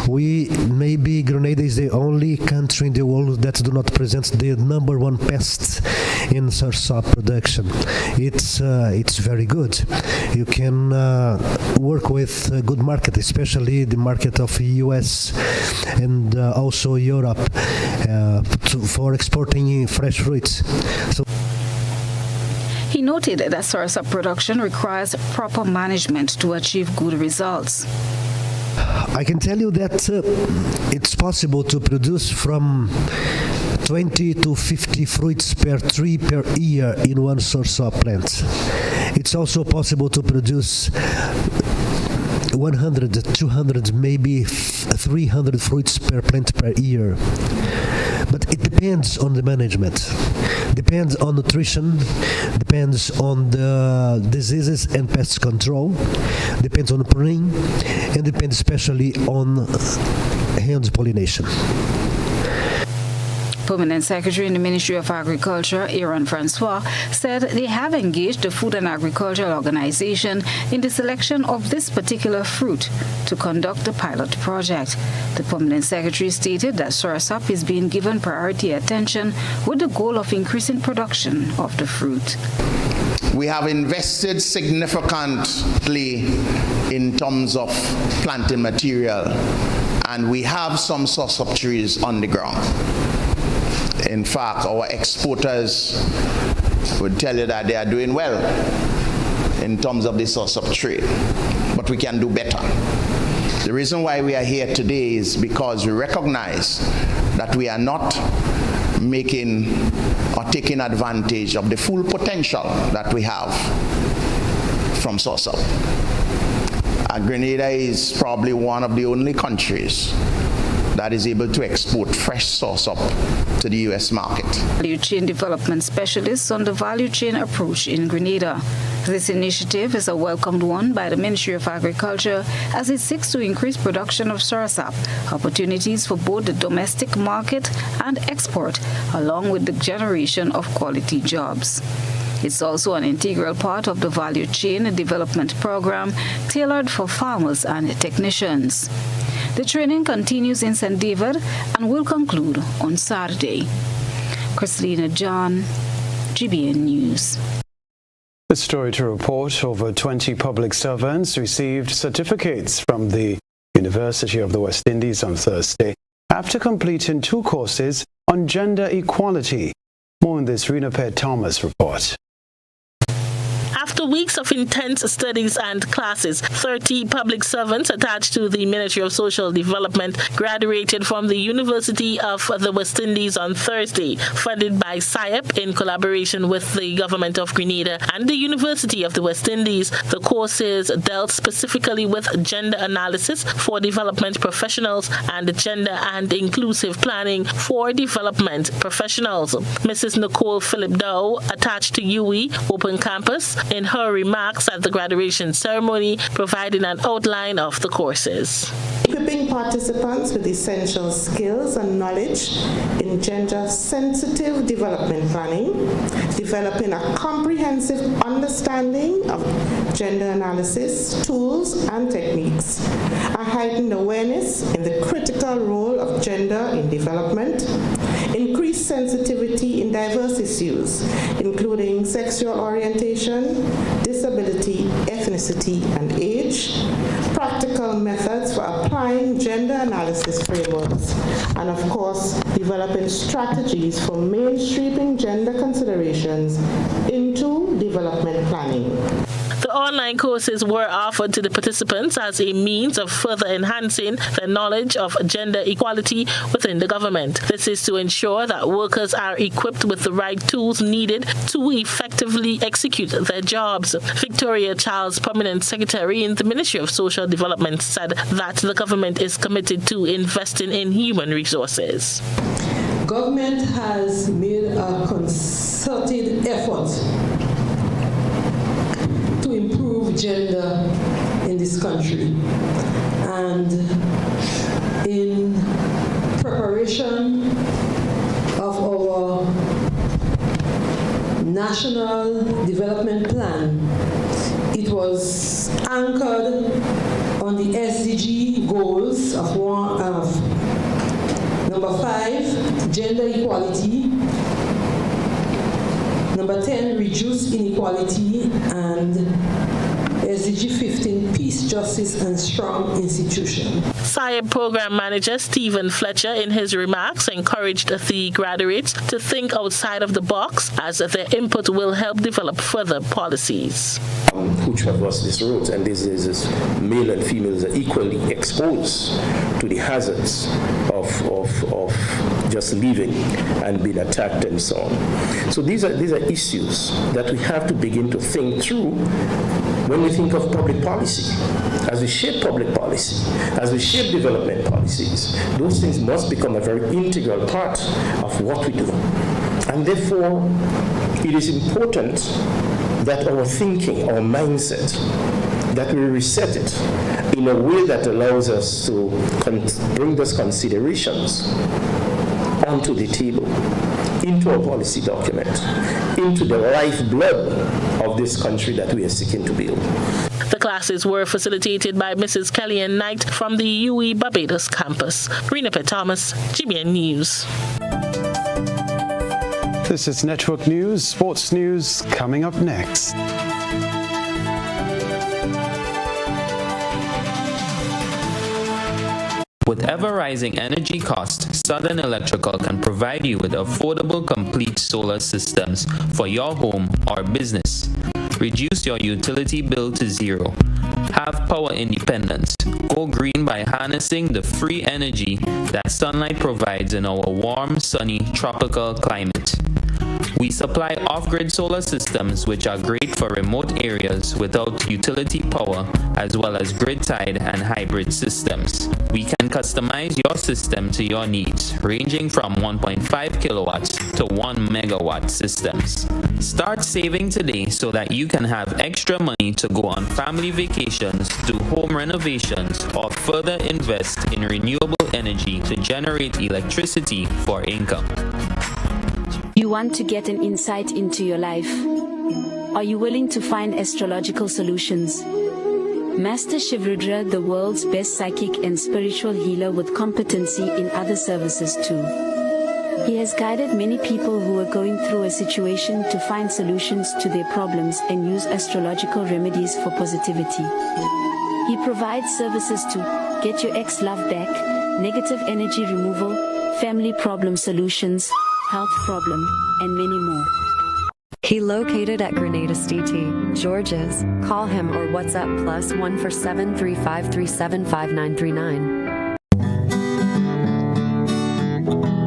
Maybe Grenada is the only country in the world that do not present the number one pest in soursop production. It's very good. You can work with a good market, especially the market of US and also Europe for exporting fresh fruits. He noted that soursop production requires proper management to achieve good results. I can tell you that it's possible to produce from 20 to 50 fruits per tree per year in one soursop plant. It's also possible to produce 100, 200, maybe 300 fruits per plant per year. But it depends on the management, depends on nutrition, depends on the diseases and pest control, depends on pruning, and depends especially on hand pollination. Permanent Secretary in the Ministry of Agriculture, Aaron Francois, said they have engaged the Food and Agricultural Organization in the selection of this particular fruit to conduct the pilot project. The Permanent Secretary stated that soursop is being given priority attention with the goal of increasing production of the fruit. We have invested significantly in terms of planting material, and we have some soursop trees on the ground. In fact, our exporters would tell you that they are doing well in terms of the soursop trade, but we can do better. The reason why we are here today is because we recognize that we are not making or taking advantage of the full potential that we have from soursop. Grenada is probably one of the only countries that is able to export fresh soursop to the U.S. market. Value chain development specialists on the value chain approach in Grenada. This initiative is a welcomed one by the Ministry of Agriculture as it seeks to increase production of soursop, opportunities for both the domestic market and export, along with the generation of quality jobs. It's also an integral part of the value chain development program tailored for farmers and technicians. The training continues in St. David and will conclude on Saturday. Christina John, GBN News. The story to report: over 20 public servants received certificates from the University of the West Indies on Thursday after completing 2 courses on gender equality. More in this Rena Pet Thomas report. After weeks of intense studies and classes, 30 public servants attached to the Ministry of Social Development graduated from the University of the West Indies on Thursday, funded by SIEP in collaboration with the Government of Grenada and the University of the West Indies. The courses dealt specifically with gender analysis for development professionals and gender and inclusive planning for development professionals. Mrs. Nicole Philip Dow, attached to UE Open Campus, in her remarks at the graduation ceremony, providing an outline of the courses. Equipping participants with essential skills and knowledge in gender-sensitive development planning, developing a comprehensive understanding of gender analysis, tools and techniques, a heightened awareness in the critical role of gender in development, increased sensitivity in diverse issues, including sexual orientation, disability, ethnicity, and age, practical methods for applying gender analysis frameworks, and of course, developing strategies for mainstreaming gender considerations into development planning. The online courses were offered to the participants as a means of further enhancing their knowledge of gender equality within the government. This is to ensure that workers are equipped with the right tools needed to effectively execute their jobs. Victoria Charles, Permanent Secretary in the Ministry of Social Development, said that the government is committed to investing in human resources. Government has made a concerted effort to improve gender in this country, and in preparation of our national development plan, it was anchored on the SDG goals of number 5, gender equality, number 10, reduce inequality, and SDG 15, peace, justice, and strong institution. SIAB Program Manager Stephen Fletcher, in his remarks, encouraged the graduates to think outside of the box, as their input will help develop further policies. Who traverse this route, and this is male and females are equally exposed to the hazards of just living and being attacked and so on. So these are issues that we have to begin to think through when we think of public policy. As we shape public policy, as we shape development policies, those things must become a very integral part of what we do. And therefore, it is important that our thinking, our mindset, that we reset it in a way that allows us to bring those considerations onto the table, into a policy document, into the lifeblood of this country that we are seeking to build. The classes were facilitated by Mrs. Kellyanne Knight from the UE Barbados campus. Rena Thomas, GBN News. This is Network News, Sports News, coming up next. With ever-rising energy costs, Southern Electrical can provide you with affordable, complete solar systems for your home or business. Reduce your utility bill to zero. Have power independence. Go green by harnessing the free energy that sunlight provides in our warm, sunny, tropical climate. We supply off-grid solar systems which are great for remote areas without utility power, as well as grid-tied and hybrid systems. We can customize your system to your needs, ranging from 1.5 kilowatts to 1 megawatt systems. Start saving today so that you can have extra money to go on family vacations, do home renovations, or further invest in renewable energy to generate electricity for income. You want to get an insight into your life? Are you willing to find astrological solutions? Master Shivrudra, the world's best psychic and spiritual healer with competency in other services too. He has guided many people who are going through a situation to find solutions to their problems and use astrological remedies for positivity. He provides services to get your ex-love back, negative energy removal, family problem solutions, health problem, and many more. He located at Grenada STT, Georges. Call him or WhatsApp +1 for 735375939.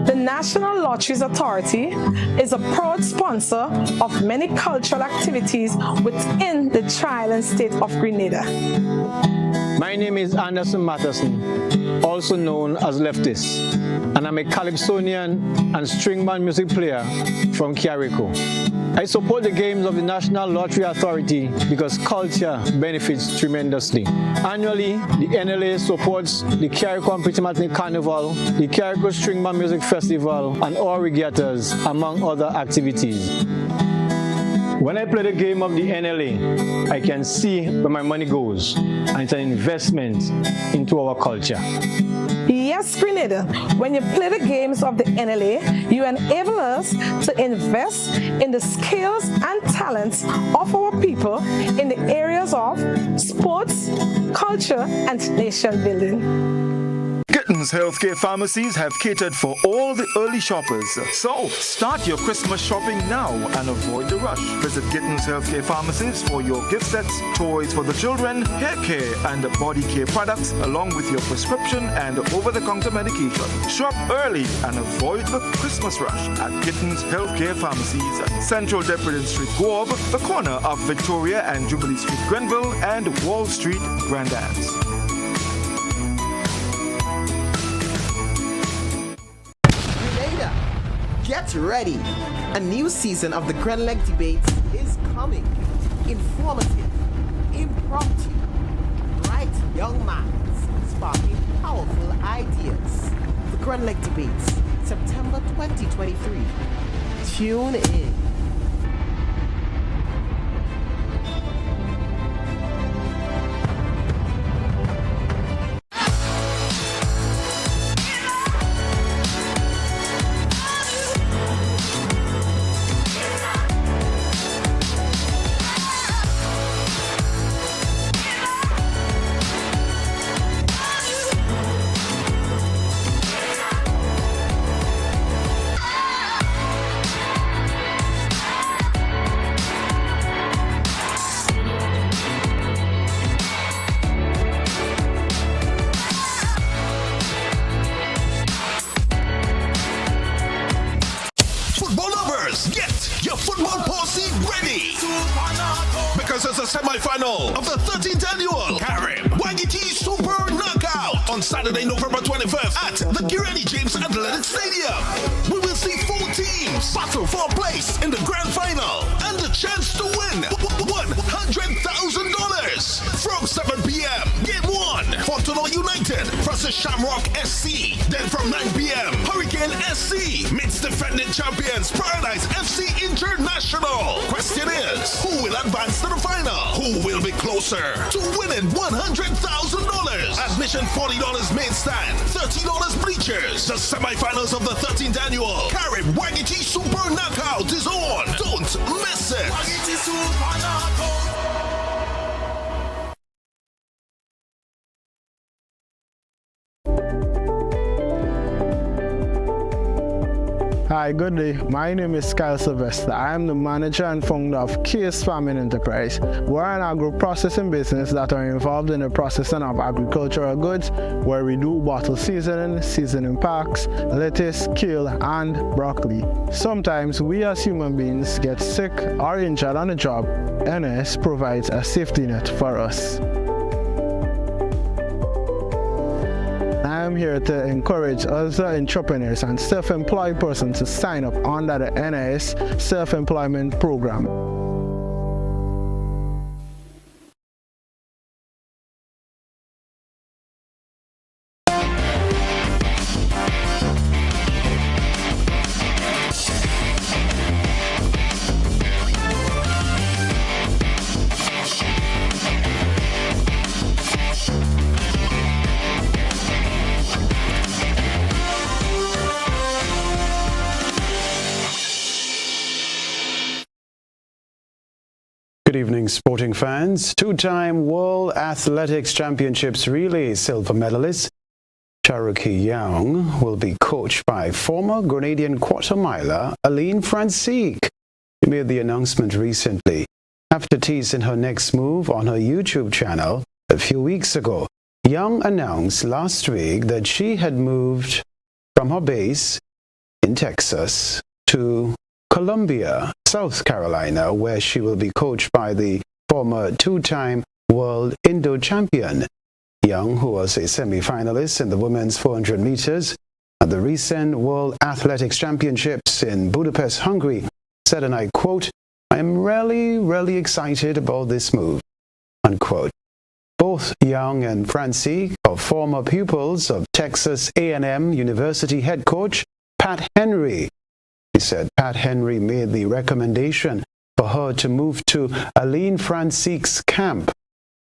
The National Lotteries Authority is a proud sponsor of many cultural activities within the trial state of Grenada. My name is Anderson Matheson, also known as Leftis, and I'm a calypsonian and string band music player from Carrico. I support the games of the National Lottery Authority because culture benefits tremendously. Annually, the NLA supports the Carrico and Pitty Carnival, the Carrico String Band Music Festival, and all regattas, among other activities. When I play the game of the NLA, I can see where my money goes, and it's an investment into our culture. Yes, Yes, Grenada, when you play the games of the NLA, you enable us to invest in the skills and talents of our people in the areas of sports, culture, and nation building. Gittins Healthcare Pharmacies have catered for all the early shoppers. So, start your Christmas shopping now and avoid the rush. Visit Gittins Healthcare Pharmacies for your gift sets, toys for the children, hair care and body care products, along with your prescription and over-the-counter medication. Shop early and avoid the Christmas rush at Gittins Healthcare Pharmacies, Central Deputy Street, Guab, the corner of Victoria and Jubilee Street, Grenville, and Wall Street, Grandans. Get ready! A new season of the Grenleg Debates is coming. Informative, impromptu, bright young minds sparking powerful ideas. The Grenleg Debates, September 2023. Tune in. Semi-final of the 13th annual Carib Wagiti Super Knockout on Saturday, November 25th at the Granny James Athletic Stadium. We will see 4 teams battle for a place in the grand final and the chance to win $100,000 from 7 p.m. Game 1, Fortuna United versus Shamrock SC. Then from 9 p.m., Hurricane SC meets defending champions Paradise FC International. Question is, who will advance to the final? Who will be closer to winning $100,000? Admission $40 main stand, $30 bleachers. The semifinals of the 13th annual Carib Wagiti Super Knockout is on. Don't miss it. Wagiti Super Knockout. Hi, good day. My name is Kyle Sylvester. I am the manager and founder of Case Farming Enterprise. We're an agro-processing business that are involved in the processing of agricultural goods, where we do bottle seasoning packs, lettuce, kale, and broccoli. Sometimes we as human beings get sick or injured on the job. NS provides a safety net for us. I am here to encourage other entrepreneurs and self-employed persons to sign up under the NIS Self-Employment Program. Good evening, sporting fans. Two-time World Athletics Championships relay silver medalist Cherokee Young will be coached by former Grenadian quarter-miler Aline Francique. She made the announcement recently after teasing her next move on her YouTube channel a few weeks ago. Young announced last week that she had moved from her base in Texas to Columbia, South Carolina, where she will be coached by the former two-time world Indo champion. Young, who was a semi-finalist in the women's 400 meters at the recent World Athletics Championships in Budapest, Hungary, said, and I quote, "I am really excited about this move," unquote. Both Young and Francique are former pupils of Texas A&M University head coach Pat Henry. He said Pat Henry made the recommendation for her to move to Aline Francique's camp.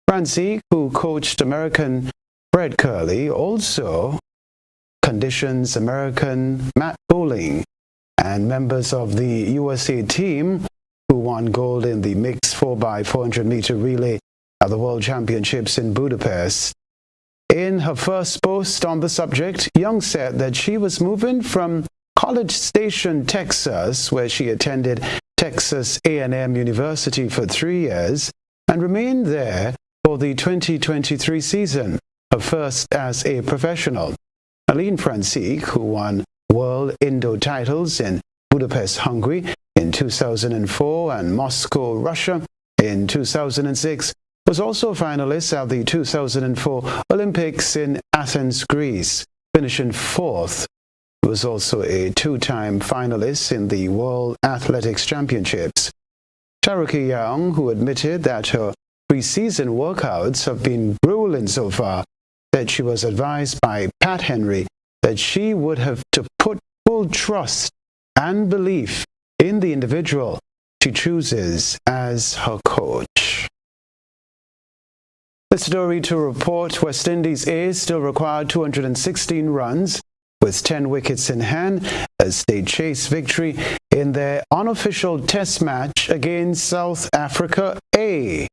Francique, who coached American Fred Curley, also conditions American Matt Bowling and members of the USA team who won gold in the mixed 4x400 meter relay at the World Championships in Budapest. In her first post on the subject, Young said that she was moving from College Station, Texas, where she attended Texas A&M University for 3 years and remained there for the 2023 season, her first as a professional. Aline Francisque, who won World Indo titles in Budapest, Hungary in 2004 and Moscow, Russia in 2006, was also a finalist at the 2004 Olympics in Athens, Greece, finishing fourth. He was also a two-time finalist in the World Athletics Championships. Cherokee Young, who admitted that her preseason workouts have been grueling so far, said she was advised by Pat Henry that she would have to put full trust and belief in the individual she chooses as her coach. The story to report: West Indies A still required 216 runs with 10 wickets in hand as they chase victory in their unofficial test match against South Africa A.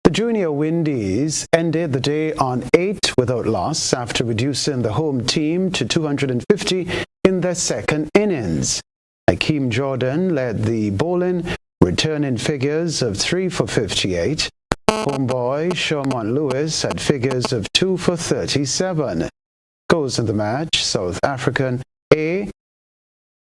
The junior Windies ended the day on 8 without loss after reducing the home team to 250 in their second innings. Hakeem Jordan led the bowling, returning figures of 3 for 58. Homeboy Sherman Lewis had figures of 2 for 37. Goals in the match: South African A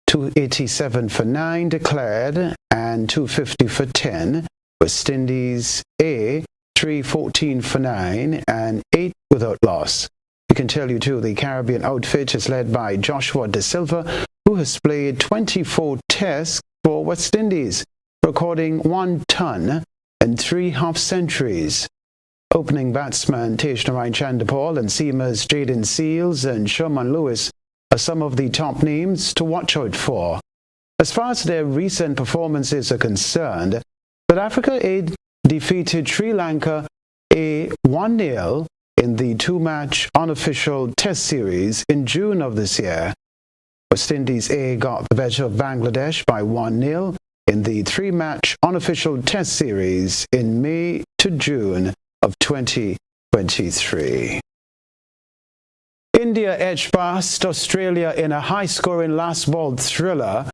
287 for 9 declared and 250 for 10. West Indies A 314 for 9 and 8 without loss. We can tell you too, the Caribbean outfit is led by Joshua De Silva, who has played 24 tests for West Indies, recording 1 ton and 3 half-centuries. Opening batsman Teshnarain Chandapal and seamers Jaden Seals and Sherman Lewis are some of the top names to watch out for. As far as their recent performances are concerned, South Africa A defeated Sri Lanka A 1-0 in the 2-match unofficial test series in June of this year. West Indies A got the better of Bangladesh by 1-0 in the 3-match unofficial test series in May to June of 2023. India edged past Australia in a high-scoring last-ball thriller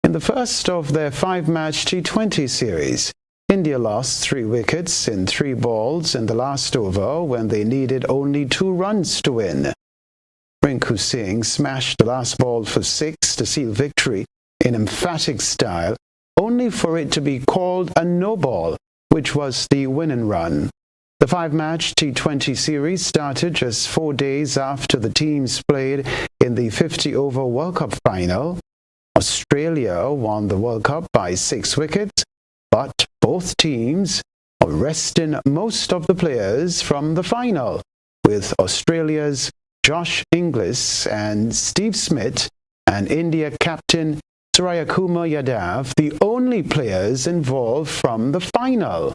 in the first of their 5-match T20 series. India lost 3 wickets in 3 balls in the last over when they needed only 2 runs to win. Rinku Singh smashed the last ball for 6 to seal victory in emphatic style, only for it to be called a no-ball, which was the winning run. The 5-match T20 series started just 4 days after the teams played in the 50-over World Cup final. Australia won the World Cup by 6 wickets, but both teams are resting most of the players from the final, with Australia's Josh Inglis and Steve Smith and India captain Suryakumar Yadav the only players involved from the final.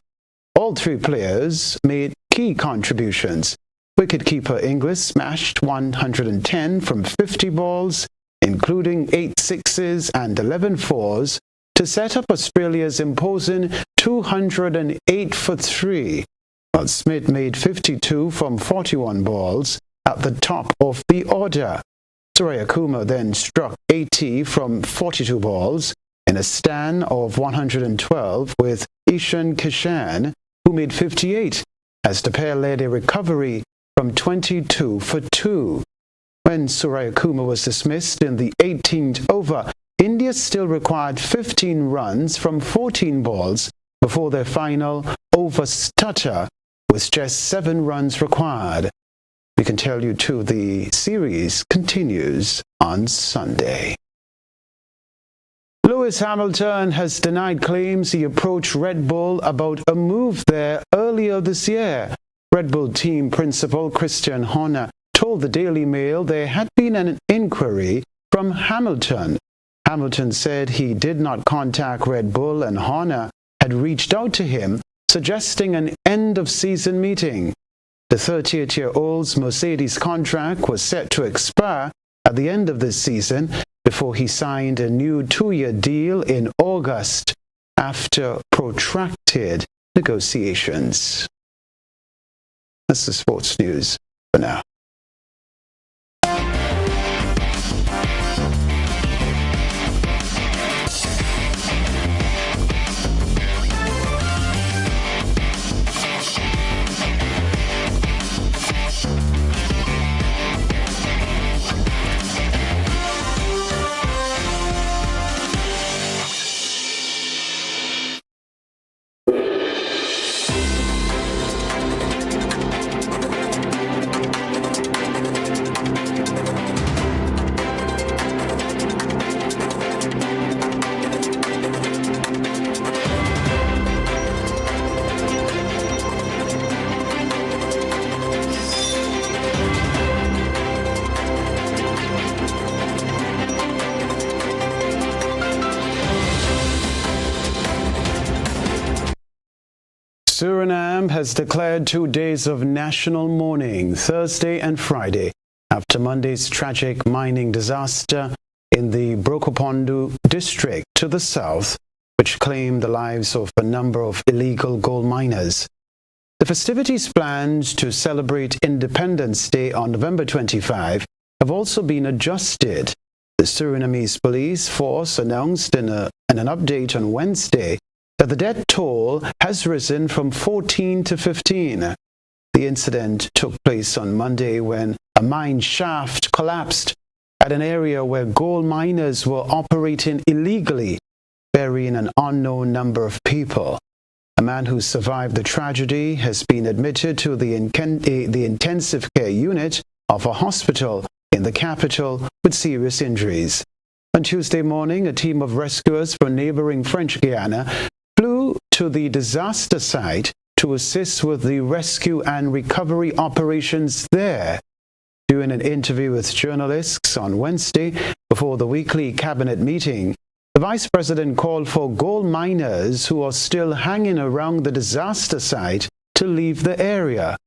All 3 players made key contributions. Wicketkeeper Inglis smashed 110 from 50 balls, including 8 sixes and 11 fours, to set up Australia's imposing 208 for 3, while Smith made 52 from 41 balls at the top of the order. Suryakumar then struck 80 from 42 balls in a stand of 112 with Ishan Kishan, who made 58, as the pair led a recovery from 22 for 2. When Suryakumar was dismissed in the 18th over, India still required 15 runs from 14 balls before their final over stutter, with just 7 runs required. We can tell you too, the series continues on Sunday. Lewis Hamilton has denied claims he approached Red Bull about a move there earlier this year. Red Bull team principal Christian Horner told the Daily Mail there had been an inquiry from Hamilton. Hamilton said he did not contact Red Bull and Horner had reached out to him, suggesting an end-of-season meeting. The 38-year-old's Mercedes contract was set to expire at the end of this season before he signed a new 2-year deal in August after protracted negotiations. That's the sports news for now. Suriname has declared 2 days of national mourning, Thursday and Friday, after Monday's tragic mining disaster in the Brokopondo district to the south, which claimed the lives of a number of illegal gold miners. The festivities planned to celebrate Independence Day on November 25 have also been adjusted. The Surinamese police force announced in an update on Wednesday that the death toll has risen from 14 to 15. The incident took place on Monday when a mine shaft collapsed at an area where gold miners were operating illegally, burying an unknown number of people. A man who survived the tragedy has been admitted to the intensive care unit of a hospital in the capital with serious injuries. On Tuesday morning, a team of rescuers from neighboring French Guiana flew to the disaster site to assist with the rescue and recovery operations there. During an interview with journalists on Wednesday before the weekly cabinet meeting, the vice president called for gold miners who are still hanging around the disaster site to leave the area.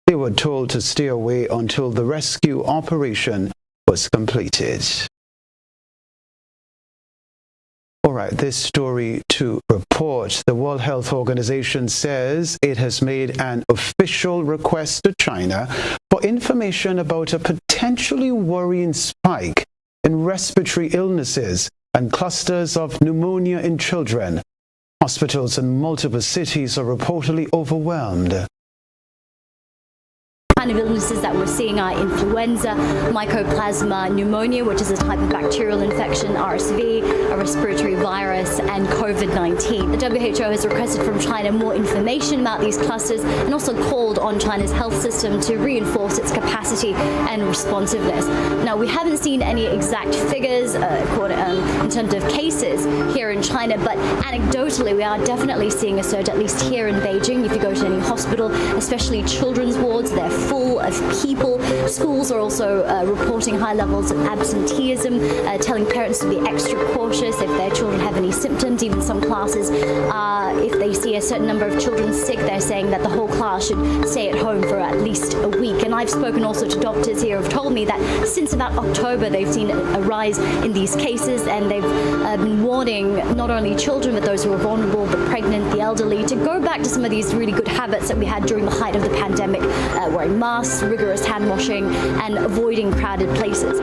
They were told to stay away until the rescue operation was completed. All right, this story to report. The World Health Organization says it has made an official request to China for information about a potentially worrying spike in respiratory illnesses and clusters of pneumonia in children. Hospitals in multiple cities are reportedly overwhelmed. Kind of illnesses that we're seeing are influenza, mycoplasma pneumonia, which is a type of bacterial infection, RSV, a respiratory virus, and COVID-19. The WHO has requested from China more information about these clusters and also called on China's health system to reinforce its capacity and responsiveness. Now, we haven't seen any exact figures in terms of cases here in China, but anecdotally, we are definitely seeing a surge, at least here in Beijing. If you go to any hospital, especially children's wards, they're full of people. Schools are also reporting high levels of absenteeism, telling parents to be extra cautious if their children have any symptoms. Even some classes, if they see a certain number of children sick, they're saying that the whole class should stay at home for at least a week. And I've spoken also to doctors here who have told me that since about October, they've seen a rise in these cases, and they've been warning not only children, but those who are vulnerable, the pregnant, the elderly, to go back to some of these really good habits that we had during the height of the pandemic, wearing masks, rigorous hand washing, and avoiding crowded places.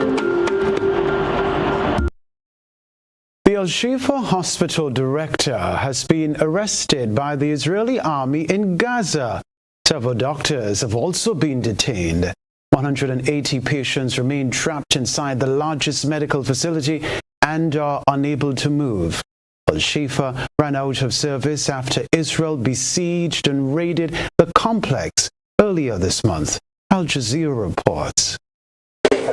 The Al-Shifa hospital director has been arrested by the Israeli army in Gaza. Several doctors have also been detained. 180 patients remain trapped inside the largest medical facility and are unable to move. Al-Shifa ran out of service after Israel besieged and raided the complex earlier this month. Al Jazeera reports.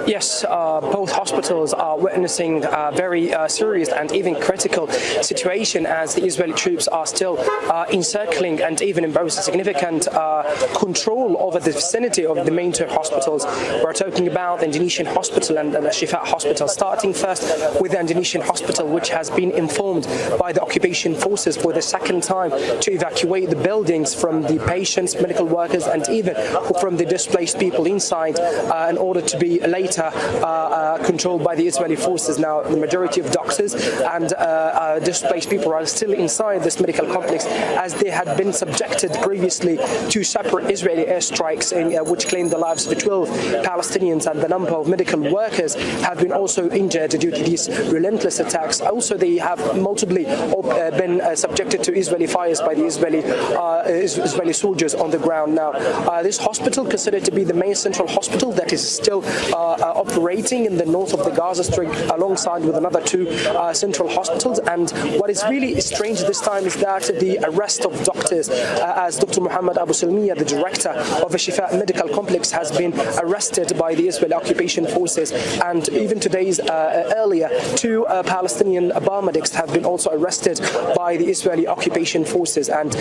Yes, both hospitals are witnessing a very serious and even critical situation as the Israeli troops are still encircling and even imposing significant control over the vicinity of the main two hospitals. We're talking about the Indonesian hospital and the Shifa hospital, starting first with the Indonesian hospital, which has been informed by the occupation forces for the second time to evacuate the buildings from the patients, medical workers, and even from the displaced people inside in order to be later controlled by the Israeli forces. Now, the majority of doctors and displaced people are still inside this medical complex, as they had been subjected previously to separate Israeli airstrikes which claimed the lives of 12 Palestinians, and the number of medical workers have been also injured due to these relentless attacks. Also, they have multiply been subjected to Israeli fires by the Israeli soldiers on the ground. Now, this hospital, considered to be the main central hospital that is still operating in the north of the Gaza Strip, alongside with another two central hospitals. And what is really strange this time is that the arrest of doctors, as Dr. Muhammad Abu Salmiya, the director of the Shifa Medical Complex, has been arrested by the Israeli occupation forces. And even today's earlier, two Palestinian paramedics have been also arrested by the Israeli occupation forces. And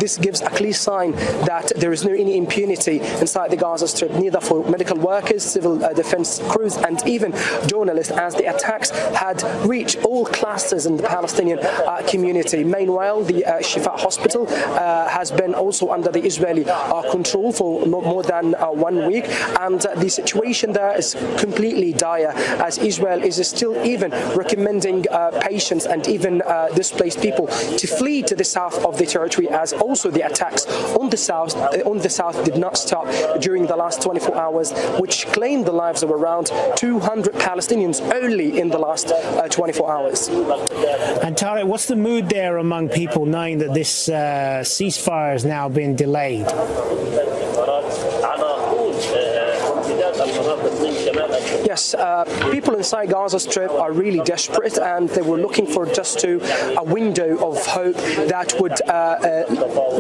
this gives a clear sign that there is no any impunity inside the Gaza Strip, neither for medical workers, civil defense crews, and even journalists, as the attacks had reached all classes in the Palestinian community. Meanwhile, the Shifa hospital has been also under the Israeli control for more than 1 week, and the situation there is completely dire, as Israel is still even recommending patients and even displaced people to flee to the south of the territory, as also the attacks on the south did not stop during the last 24 hours, which claimed the lives of around 200 Palestinians only in the last 24 hours. And Tariq, what's the mood there among people, knowing that this ceasefire has now been delayed? Yes, people inside Gaza Strip are really desperate, and they were looking for just a window of hope that would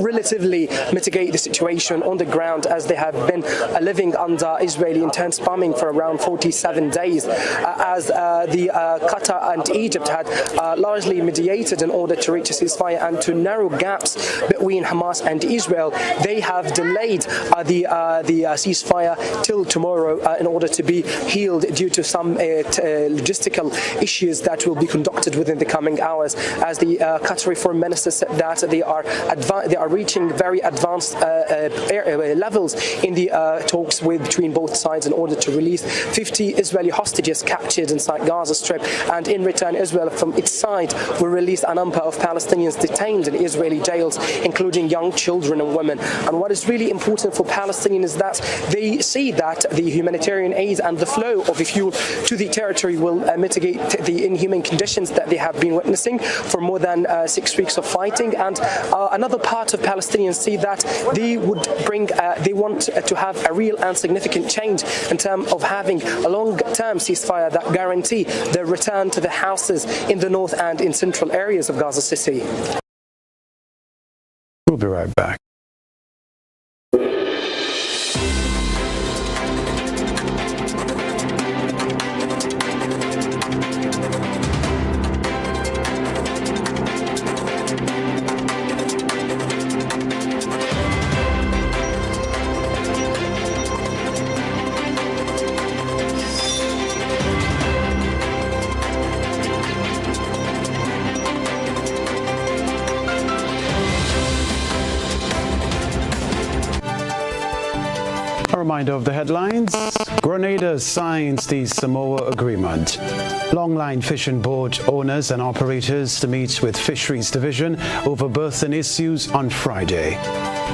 relatively mitigate the situation on the ground, as they have been living under Israeli intense bombing for around 47 days, as the Qatar and Egypt had largely mediated in order to reach a ceasefire and to narrow gaps between Hamas and Israel. They have delayed the ceasefire till tomorrow in order to be healed due to some logistical issues that will be conducted within the coming hours, as the Qatari foreign minister said that they are reaching very advanced levels in the talks between both sides in order to release 50 Israeli hostages captured inside Gaza Strip, and in return Israel from its side will release a number of Palestinians detained in Israeli jails, including young children and women. And what is really important for Palestinians is that they see that the humanitarian aid and the flow of fuel to the territory will mitigate the inhuman conditions that they have been witnessing for more than 6 weeks of fighting. And another part of Palestinians see that they want to have a real and significant change in terms of having a long-term ceasefire that guarantee their return to the houses in the north and in central areas of Gaza City. We'll be right back. Reminder of the headlines. Grenada signs the Samoa Agreement. Longline fishing boat owners and operators to meet with Fisheries Division over berthing issues on Friday.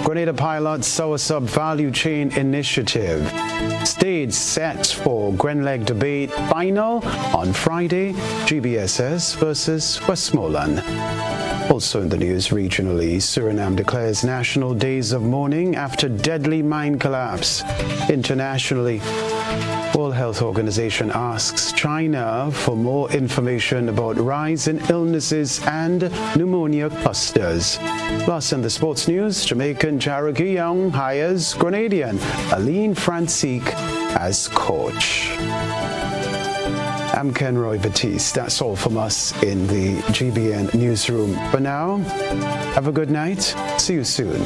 Grenada pilots Soursub Value Chain Initiative. Stage set for Grenleg debate final on Friday. GBSS versus Westmoreland. Also in the news regionally, Suriname declares national days of mourning after deadly mine collapse. Internationally, World Health Organization asks China for more information about rise in illnesses and pneumonia clusters. Plus in the sports news, Jamaican Cherokee Young hires Grenadian Aline Francique as coach. I'm Ken Roy Batiste. That's all from us in the GBN newsroom. For now, have a good night. See you soon.